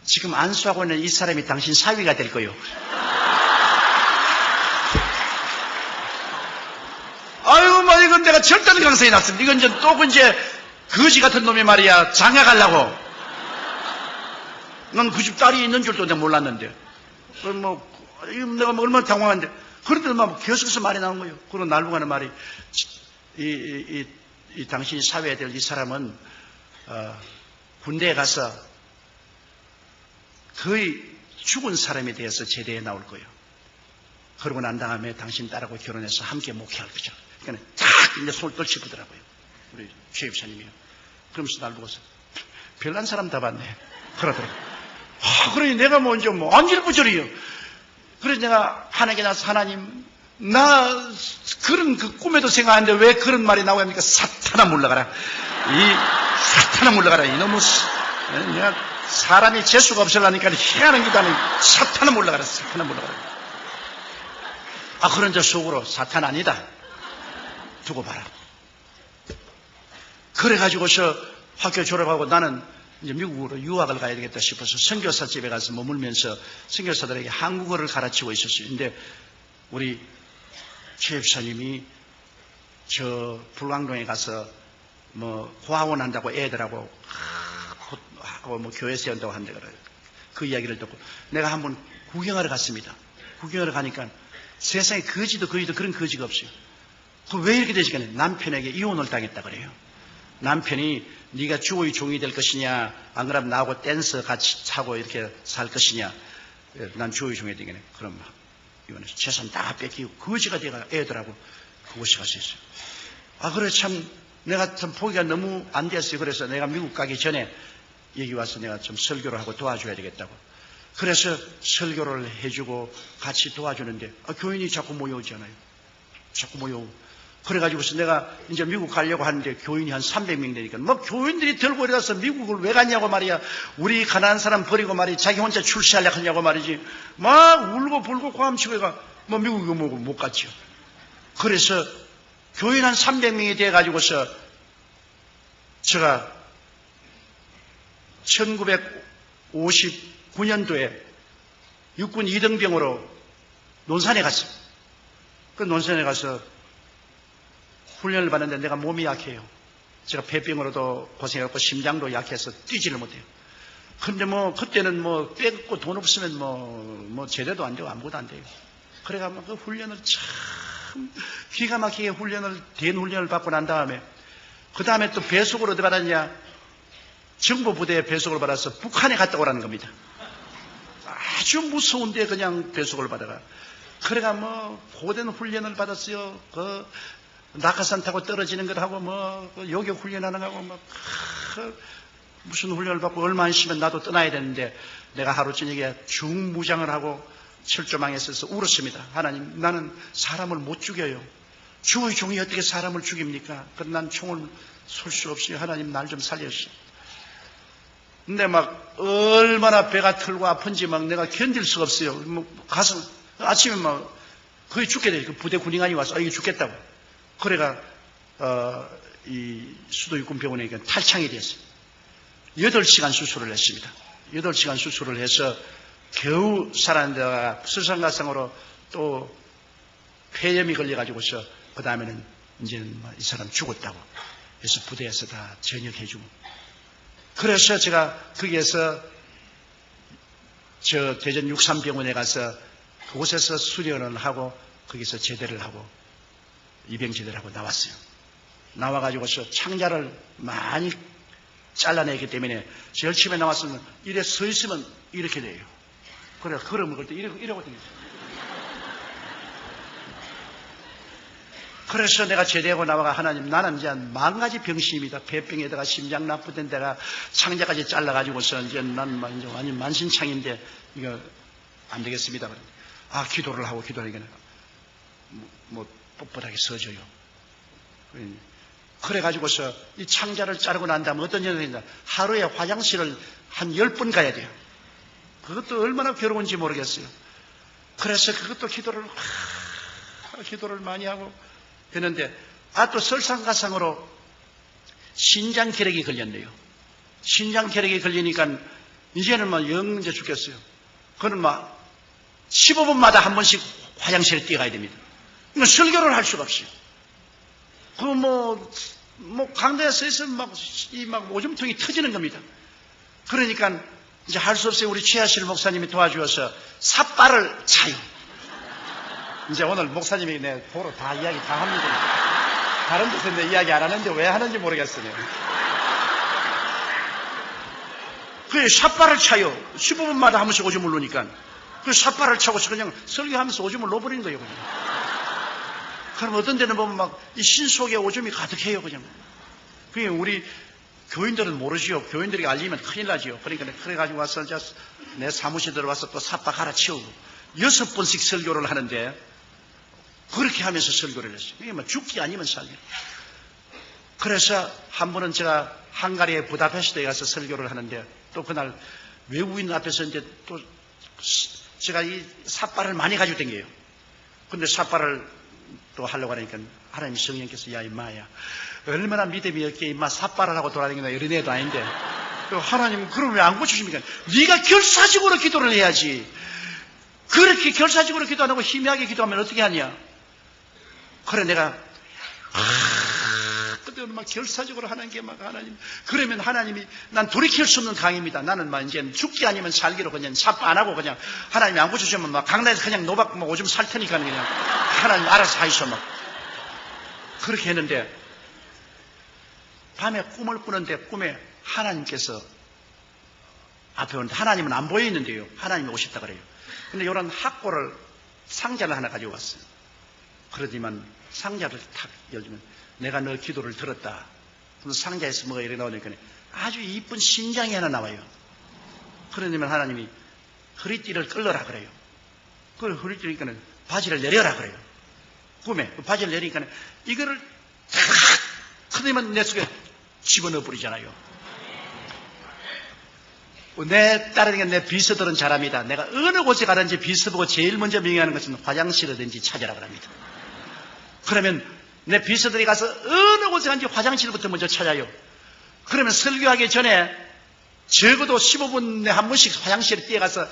지금 안수하고 있는 이 사람이 당신 사위가 될 거예요. 아이고 이건 내가 절대로 강성이 났습니다. 이건 이제 거지 같은 놈이 말이야 장가가려고. 난 그 집 딸이 있는 줄도 내가 몰랐는데 내가 얼마나 당황한데 그런데 막 계속해서 말이 나온 거예요. 그리고 날고 가는 말이 이 당신이 사회에 될 이 사람은 군대에 가서 거의 죽은 사람에 대해서 제대에 나올 거예요. 그러고 난 다음에 당신 딸하고 결혼해서 함께 목회할 거죠. 그러니까 탁 이제 손을 떨치더라고요. 우리 최 집사님이요. 그러면서 날 보고서 별난 사람 다 봤네. 그러더라고요. 그러니 내가 먼저 안질부절이요. 그래서 내가 하나님께 나서 하나님, 나 그런 그 꿈에도 생각하는데 왜 그런 말이 나오게 합니까? 사탄아 물러가라. 사탄아 물러가라. 이놈의 내가 사람이 재수가 없으려니까 희한한 기도하는 사탄아 물러가라. 사탄아 물러가라. 그런 저 속으로 사탄 아니다. 두고 봐라. 그래가지고서 학교 졸업하고 나는 이제 미국으로 유학을 가야 되겠다 싶어서 선교사 집에 가서 머물면서 선교사들에게 한국어를 가르치고 있었어요. 근데 우리 최 집사님이 저 불광동에 가서 고아원 한다고 애들하고 교회 세운다고 한다 그래요. 그 이야기를 듣고 내가 한번 구경하러 갔습니다. 구경하러 가니까 세상에 거지도 그런 거지가 없어요. 왜 이렇게 되시겠냐? 남편에게 이혼을 당했다 그래요. 남편이 네가 주의 종이 될 것이냐, 안 그러면 나하고 댄서 같이 차고 이렇게 살 것이냐. 난 주의 종이 되겠네. 그럼 이혼해서 재산 다 뺏기고 거지가 돼가 애들하고 그곳에 가서 있어요. 그래 참 내가 참 포기가 너무 안 됐어요. 그래서 내가 미국 가기 전에 여기 와서 내가 좀 설교를 하고 도와줘야 되겠다고. 그래서 설교를 해주고 같이 도와주는데 교인이 자꾸 모여오잖아요. 자꾸 모여오고. 그래가지고서 내가 이제 미국 가려고 하는데 교인이 한 300명 되니까 교인들이 들고 일어나서 미국을 왜 갔냐고 말이야. 우리 가난한 사람 버리고 말이야. 자기 혼자 출세하려고 하냐고 말이지. 막 울고 불고 고함치고 가 미국에 못 갔죠. 그래서 교인 한 300명이 돼가지고서 제가 1959년도에 육군 2등병으로 논산에 갔어요. 그 논산에 가서 훈련을 받는데 내가 몸이 약해요. 제가 폐병으로도 고생했고 심장도 약해서 뛰지를 못해요. 근데 그때는 뺏고 돈 없으면 제대도 안 되고 아무것도 안 돼요. 그래가 그 훈련을 참 기가 막히게 된 훈련을 받고 난 다음에 그 다음에 또 배속을 어디 받았냐? 정보 부대에 배속을 받아서 북한에 갔다 오라는 겁니다. 아주 무서운데 그냥 배속을 받아가. 그래가 고된 훈련을 받았어요. 낙하산 타고 떨어지는 것 하고 요격 훈련하는 거 하고 무슨 훈련을 받고 얼마 안 있으면 나도 떠나야 되는데 내가 하루 저녁에 중무장을 하고 철조망에 서서 울었습니다. 하나님, 나는 사람을 못 죽여요. 주의 종이 어떻게 사람을 죽입니까? 그럼 난 총을 쏠 수 없이 하나님 날 좀 살려주시오. 근데 얼마나 배가 틀고 아픈지 내가 견딜 수가 없어요. 가서 아침에 거의 죽게 돼요. 그 부대 군인관이 와서 이게 죽겠다고. 그래가 이 수도육군 병원에 탈창이 됐어요. 8시간 수술을 했습니다. 8시간 수술을 해서 겨우 살았는데 설상가상으로 또 폐렴이 걸려가지고서 그 다음에는 이제는 이 사람 죽었다고. 그래서 부대에서 다 전역해주고. 그래서 제가 거기에서 저 대전 63병원에 가서 그곳에서 수련을 하고 거기서 제대를 하고 입영 제대를 하고 나왔어요. 나와가지고서 창자를 많이 잘라내기 때문에 제일 처음에 나왔으면 이래 서 있으면 이렇게 돼요. 그래 걸어 먹을 때 이러거든요. 그래서 내가 제대하고 나와가 하나님, 나는 이제 10,000가지 병심이다. 폐병에다가 심장 나쁘던 데가 창자까지 잘라가지고서 이제 난 완전 만신창인데 이거 안 되겠습니다. 기도를 하고 기도하니까 뻣뻣하게 서져요. 그래가지고서 이 창자를 자르고 난 다음에 어떤 일이 있냐. 하루에 화장실을 한 10번 가야 돼요. 그것도 얼마나 괴로운지 모르겠어요. 그래서 그것도 기도를 많이 하고 했는데, 또 설상가상으로 신장결핵이 걸렸네요. 신장결핵이 걸리니까 이제는 영제 죽겠어요. 그는 15분마다 한 번씩 화장실에 뛰어가야 됩니다. 이건 설교를 할 수가 없어요. 강대에 서 있으면 오줌통이 터지는 겁니다. 그러니까 이제 할 수 없어요. 우리 최하실 목사님이 도와주어서 삿발을 차요. 이제 오늘 목사님이 내 도로 다 이야기 다 합니다. 다른 데서 내 이야기 안 하는데 왜 하는지 모르겠어요. 그 삿발을 차요. 15분마다 한 번씩 오줌을 누니까. 그 삿발을 차고서 그냥 설교하면서 오줌을 넣어버리는 거예요. 그냥. 그럼 어떤 데는 보면 막 이 신속에 오줌이 가득해요, 그냥. 그게 우리 교인들은 모르지요. 교인들이 알리면 큰일 나지요. 그러니까 그래가지고 와서 내 사무실 들어와서 또 삿바 갈아치우고 6번씩 설교를 하는데 그렇게 하면서 설교를 했어요. 이게 뭐 죽기 아니면 살기. 그래서 한 번은 제가 헝가리의 부다페스트에 가서 설교를 하는데 또 그날 외국인 앞에서 이제 또 제가 이 삿바를 많이 가지고 댕겨요. 근데 삿바를 또 하려고 하니까 하나님 성령께서 야 임마야 얼마나 믿음이 없게 임마 삿바를 하고 돌아다니나 이런 애도 아닌데 하나님 그럼 왜 안 고쳐주십니까? 네가 결사적으로 기도를 해야지. 그렇게 결사적으로 기도 안 하고 희미하게 기도하면 어떻게 하냐? 그래 내가 그때는 막 결사적으로 하는 게 막 하나님 그러면 하나님이 난 돌이킬 수 없는 강입니다. 나는 막 이제 죽기 아니면 살기로 그냥 삽 안 하고 그냥 하나님이 안 고쳐주면 막 강남에서 그냥 노박 막 오줌 살 테니까 그냥 하나님 알아서 하이소 막 그렇게 했는데 밤에 꿈을 꾸는데 꿈에 하나님께서 앞에 오는데 하나님은 안 보여 있는데요. 하나님이 오셨다 그래요. 근데 이런 학고를 상자를 하나 가지고 왔어요. 그러지만 상자를 탁 열면 내가 너 기도를 들었다. 그래서 상자에서 뭐가 이렇게 나오니까 아주 이쁜 신장이 하나 나와요. 그러면 하나님이 허리띠를 끌러라 그래요. 그걸 허리띠니까는 바지를 내려라 그래요. 꿈에 바지를 내리니까 이거를 탁 그러면 내 속에 집어넣어 버리잖아요. 내 따르니까 내 비서들은 잘합니다. 내가 어느 곳에 가든지 비서 보고 제일 먼저 명령하는 것은 화장실이든지 찾으라 그럽니다. 그러면 내 비서들이 가서 어느 곳에 가든지 화장실부터 먼저 찾아요. 그러면 설교하기 전에 적어도 15분에 한 번씩 화장실에 뛰어가서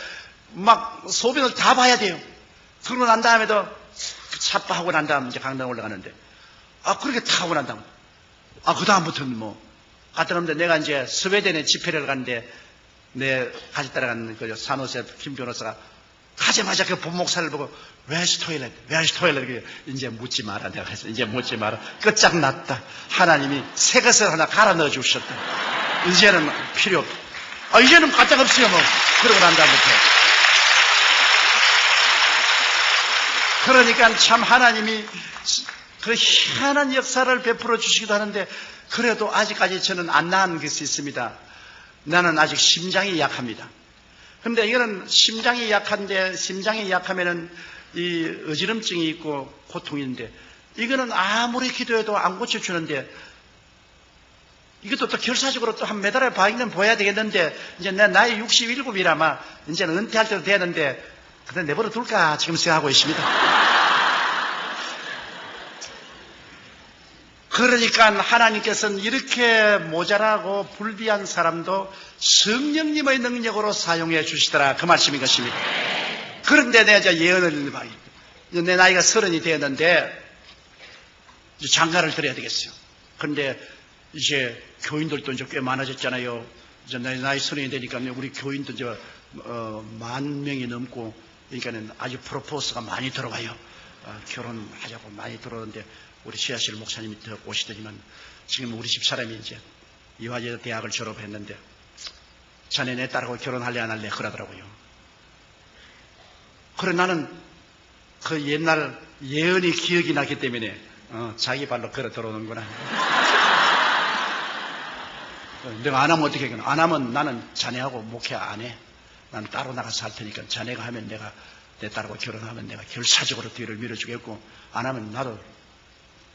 막 소변을 다 봐야 돼요. 그러고 난 다음에도 삿바하고 난 다음 이제 강당 올라가는데 그렇게 다 하고 난 다음 그 다음부터는 뭐 갔다 오는데 내가 이제 스웨덴에 집회를 가는데 내 같이 따라가는 그 산호세 김 변호사가 가자마자 그 본목사를 보고 Where's toilet? Where's toilet? 이제 묻지 마라 내가 해서 이제 묻지 마라. 끝장났다. 하나님이 새 것을 하나 갈아 넣어 주셨다. 이제는 필요 없다. 이제는 까딱 없어요 뭐. 그러고 난 다음부터. 그러니까 참 하나님이 그 희한한 역사를 베풀어 주시기도 하는데 그래도 아직까지 저는 안 나은 것이 있습니다. 나는 아직 심장이 약합니다. 근데 이거는 심장이 약한데 심장이 약하면은 이 어지럼증이 있고 고통이 있는데 이거는 아무리 기도해도 안 고쳐주는데 이것도 또 결사적으로 또 한 매달에 봐있는 보여야 되겠는데 이제 내 나이 67이라마 이제는 은퇴할 때도 되는데 근데 내버려 둘까 지금 생각하고 있습니다. 그러니까 하나님께서는 이렇게 모자라고 불비한 사람도 성령님의 능력으로 사용해 주시더라 그 말씀인 것입니다. 그런데 내가 이제 예언을 봐요. 내 나이가 30이 되었는데 이제 장가를 드려야 되겠어요. 그런데 이제 교인들도 이제 꽤 많아졌잖아요. 이제 내 나이 30이 되니까 우리 교인도 이제 10,000명이 넘고 그러니까는 아주 프로포스가 많이 들어와요. 결혼하자고 많이 들어오는데 우리 시아실 목사님이 더 오시더니만 지금 우리 집 사람이 이제 이화여대 대학을 졸업했는데 자네 내 딸하고 결혼할래 안 할래 그러더라고요. 그래 나는 그 옛날 예언이 기억이 나기 때문에 자기 발로 걸어 들어오는구나. 내가 안 하면 어떻게 하겠나. 안 하면 나는 자네하고 목회 안 해. 나는 따로 나가서 할 테니까 자네가 하면 내가 내 딸하고 결혼하면 내가 결사적으로 뒤를 밀어주겠고 안 하면 나도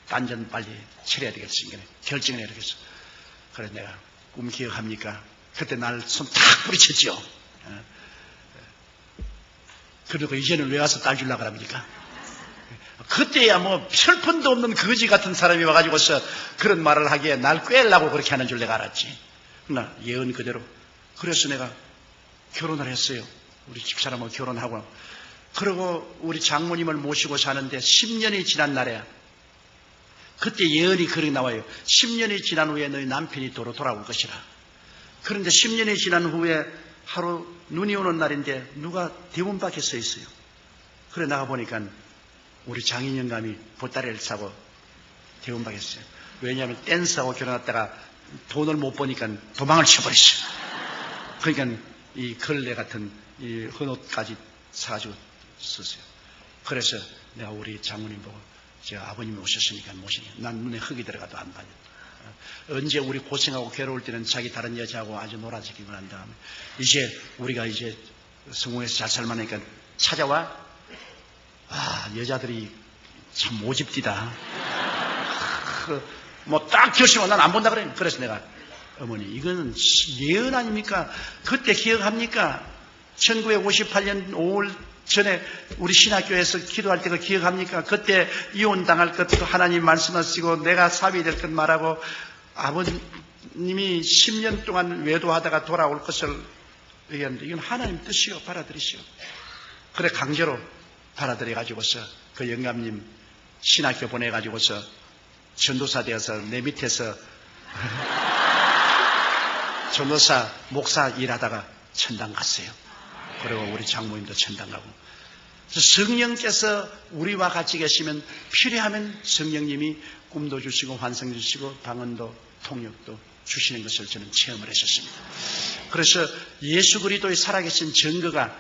딴전 빨리 치러야 되겠으니까 결정을 해야 되겠어. 그래 내가 꿈 기억합니까? 그때 날 손 탁 뿌리쳤지요. 그리고 이제는 왜 와서 딸 주려고 합니까? 그때야 뭐 철판도 없는 거지 같은 사람이 와가지고서 그런 말을 하기에 날 꿰려고 그렇게 하는 줄 내가 알았지. 그러나 예언 그대로. 그래서 내가 결혼을 했어요. 우리 집사람하고 결혼하고. 그리고 우리 장모님을 모시고 사는데 10년이 지난 날에 그때 예언이 그렇게 나와요. 10년이 지난 후에 너희 남편이 도로 돌아올 것이라. 그런데 10년이 지난 후에 하루 눈이 오는 날인데 누가 대문 밖에 서 있어요. 그래 나가 보니까 우리 장인 영감이 보따리를 싸고 대문 밖에 있어요. 왜냐하면 댄스하고 결혼했다가 돈을 못 버니까 도망을 쳐버렸어요. 그러니까 이 걸레 같은 이 헌옷까지 사가지고 썼어요. 그래서 내가 우리 장모님 보고 저 아버님이 오셨으니까 모시니 난 눈에 흙이 들어가도 안 봐요. 언제 우리 고생하고 괴로울 때는 자기 다른 여자하고 아주 놀아지기고 난 다음에 이제 우리가 이제 성공해서 잘 살만하니까 찾아와. 여자들이 참 모집디다. 뭐 딱 결심하고 난 안 본다 그래. 그래서 내가 어머니 이거는 예언 아닙니까? 그때 기억합니까? 1958년 5월 전에 우리 신학교에서 기도할 때 그 기억합니까? 그때 이혼당할 것도 하나님 말씀하시고 내가 사위 될 것 말하고 아버님이 10년 동안 외도하다가 돌아올 것을 얘기하는데 이건 하나님 뜻이요. 받아들이시오. 그래 강제로 받아들여가지고서 그 영감님 신학교 보내가지고서 전도사 되어서 내 밑에서 전도사 목사 일하다가 천당 갔어요. 그리고 우리 장모님도 천당 가고. 성령께서 우리와 같이 계시면 필요하면 성령님이 꿈도 주시고 환상 주시고 방언도 통역도 주시는 것을 저는 체험을 했었습니다. 그래서 예수 그리스도의 살아계신 증거가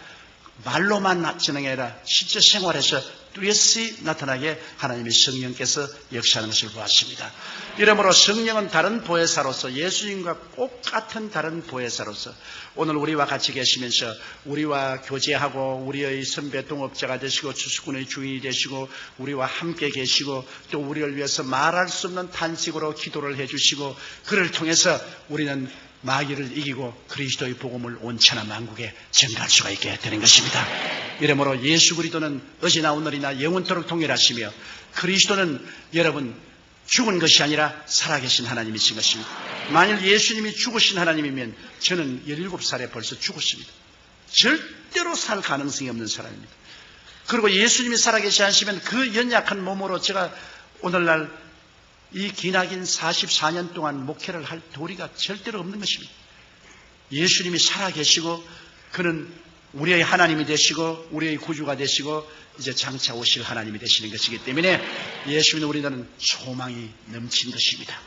말로만 진행이 아니라 실제 생활에서 뚜렷이 나타나게 하나님의 성령께서 역사하는 것을 보았습니다. 이러므로 성령은 다른 보혜사로서 예수님과 똑같은 다른 보혜사로서 오늘 우리와 같이 계시면서 우리와 교제하고 우리의 선배 동업자가 되시고 주수꾼의 주인이 되시고 우리와 함께 계시고 또 우리를 위해서 말할 수 없는 탄식으로 기도를 해주시고 그를 통해서 우리는 마귀를 이기고 그리스도의 복음을 온 천하 만국에 전가할 수가 있게 되는 것입니다. 이러므로 예수 그리스도는 어제나 오늘이나 영원토록 동일하시며 그리스도는 여러분 죽은 것이 아니라 살아계신 하나님이신 것입니다. 만일 예수님이 죽으신 하나님이면 저는 17살에 벌써 죽었습니다. 절대로 살 가능성이 없는 사람입니다. 그리고 예수님이 살아계시 하시면 그 연약한 몸으로 제가 오늘날 이 기나긴 44년 동안 목회를 할 도리가 절대로 없는 것입니다. 예수님이 살아계시고 그는 우리의 하나님이 되시고 우리의 구주가 되시고 이제 장차 오실 하나님이 되시는 것이기 때문에 예수님은 우리는 소망이 넘친 것입니다.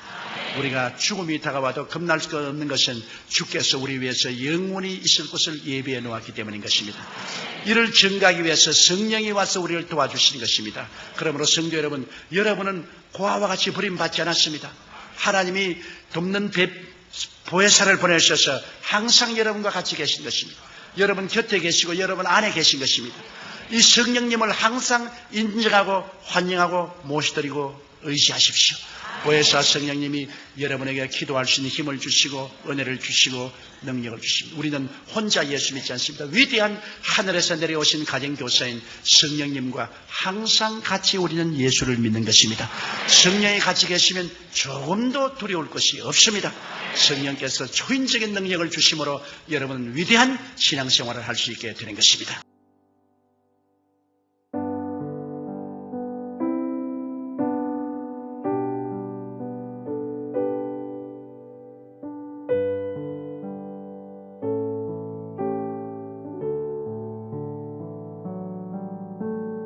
우리가 죽음이 다가와도 겁날 수 없는 것은 주께서 우리 위해서 영원히 있을 곳을 예비해 놓았기 때문인 것입니다. 이를 증가하기 위해서 성령이 와서 우리를 도와주시는 것입니다. 그러므로 성도 여러분, 여러분은 고아와 같이 버림받지 않았습니다. 하나님이 돕는 보혜사를 보내셔서 항상 여러분과 같이 계신 것입니다. 여러분 곁에 계시고 여러분 안에 계신 것입니다. 이 성령님을 항상 인정하고 환영하고 모시드리고 의지하십시오. 보혜사 성령님이 여러분에게 기도할 수 있는 힘을 주시고 은혜를 주시고 능력을 주십니다. 우리는 혼자 예수 믿지 않습니다. 위대한 하늘에서 내려오신 가정교사인 성령님과 항상 같이 우리는 예수를 믿는 것입니다. 성령이 같이 계시면 조금도 두려울 것이 없습니다. 성령께서 초인적인 능력을 주심으로 여러분은 위대한 신앙생활을 할 수 있게 되는 것입니다.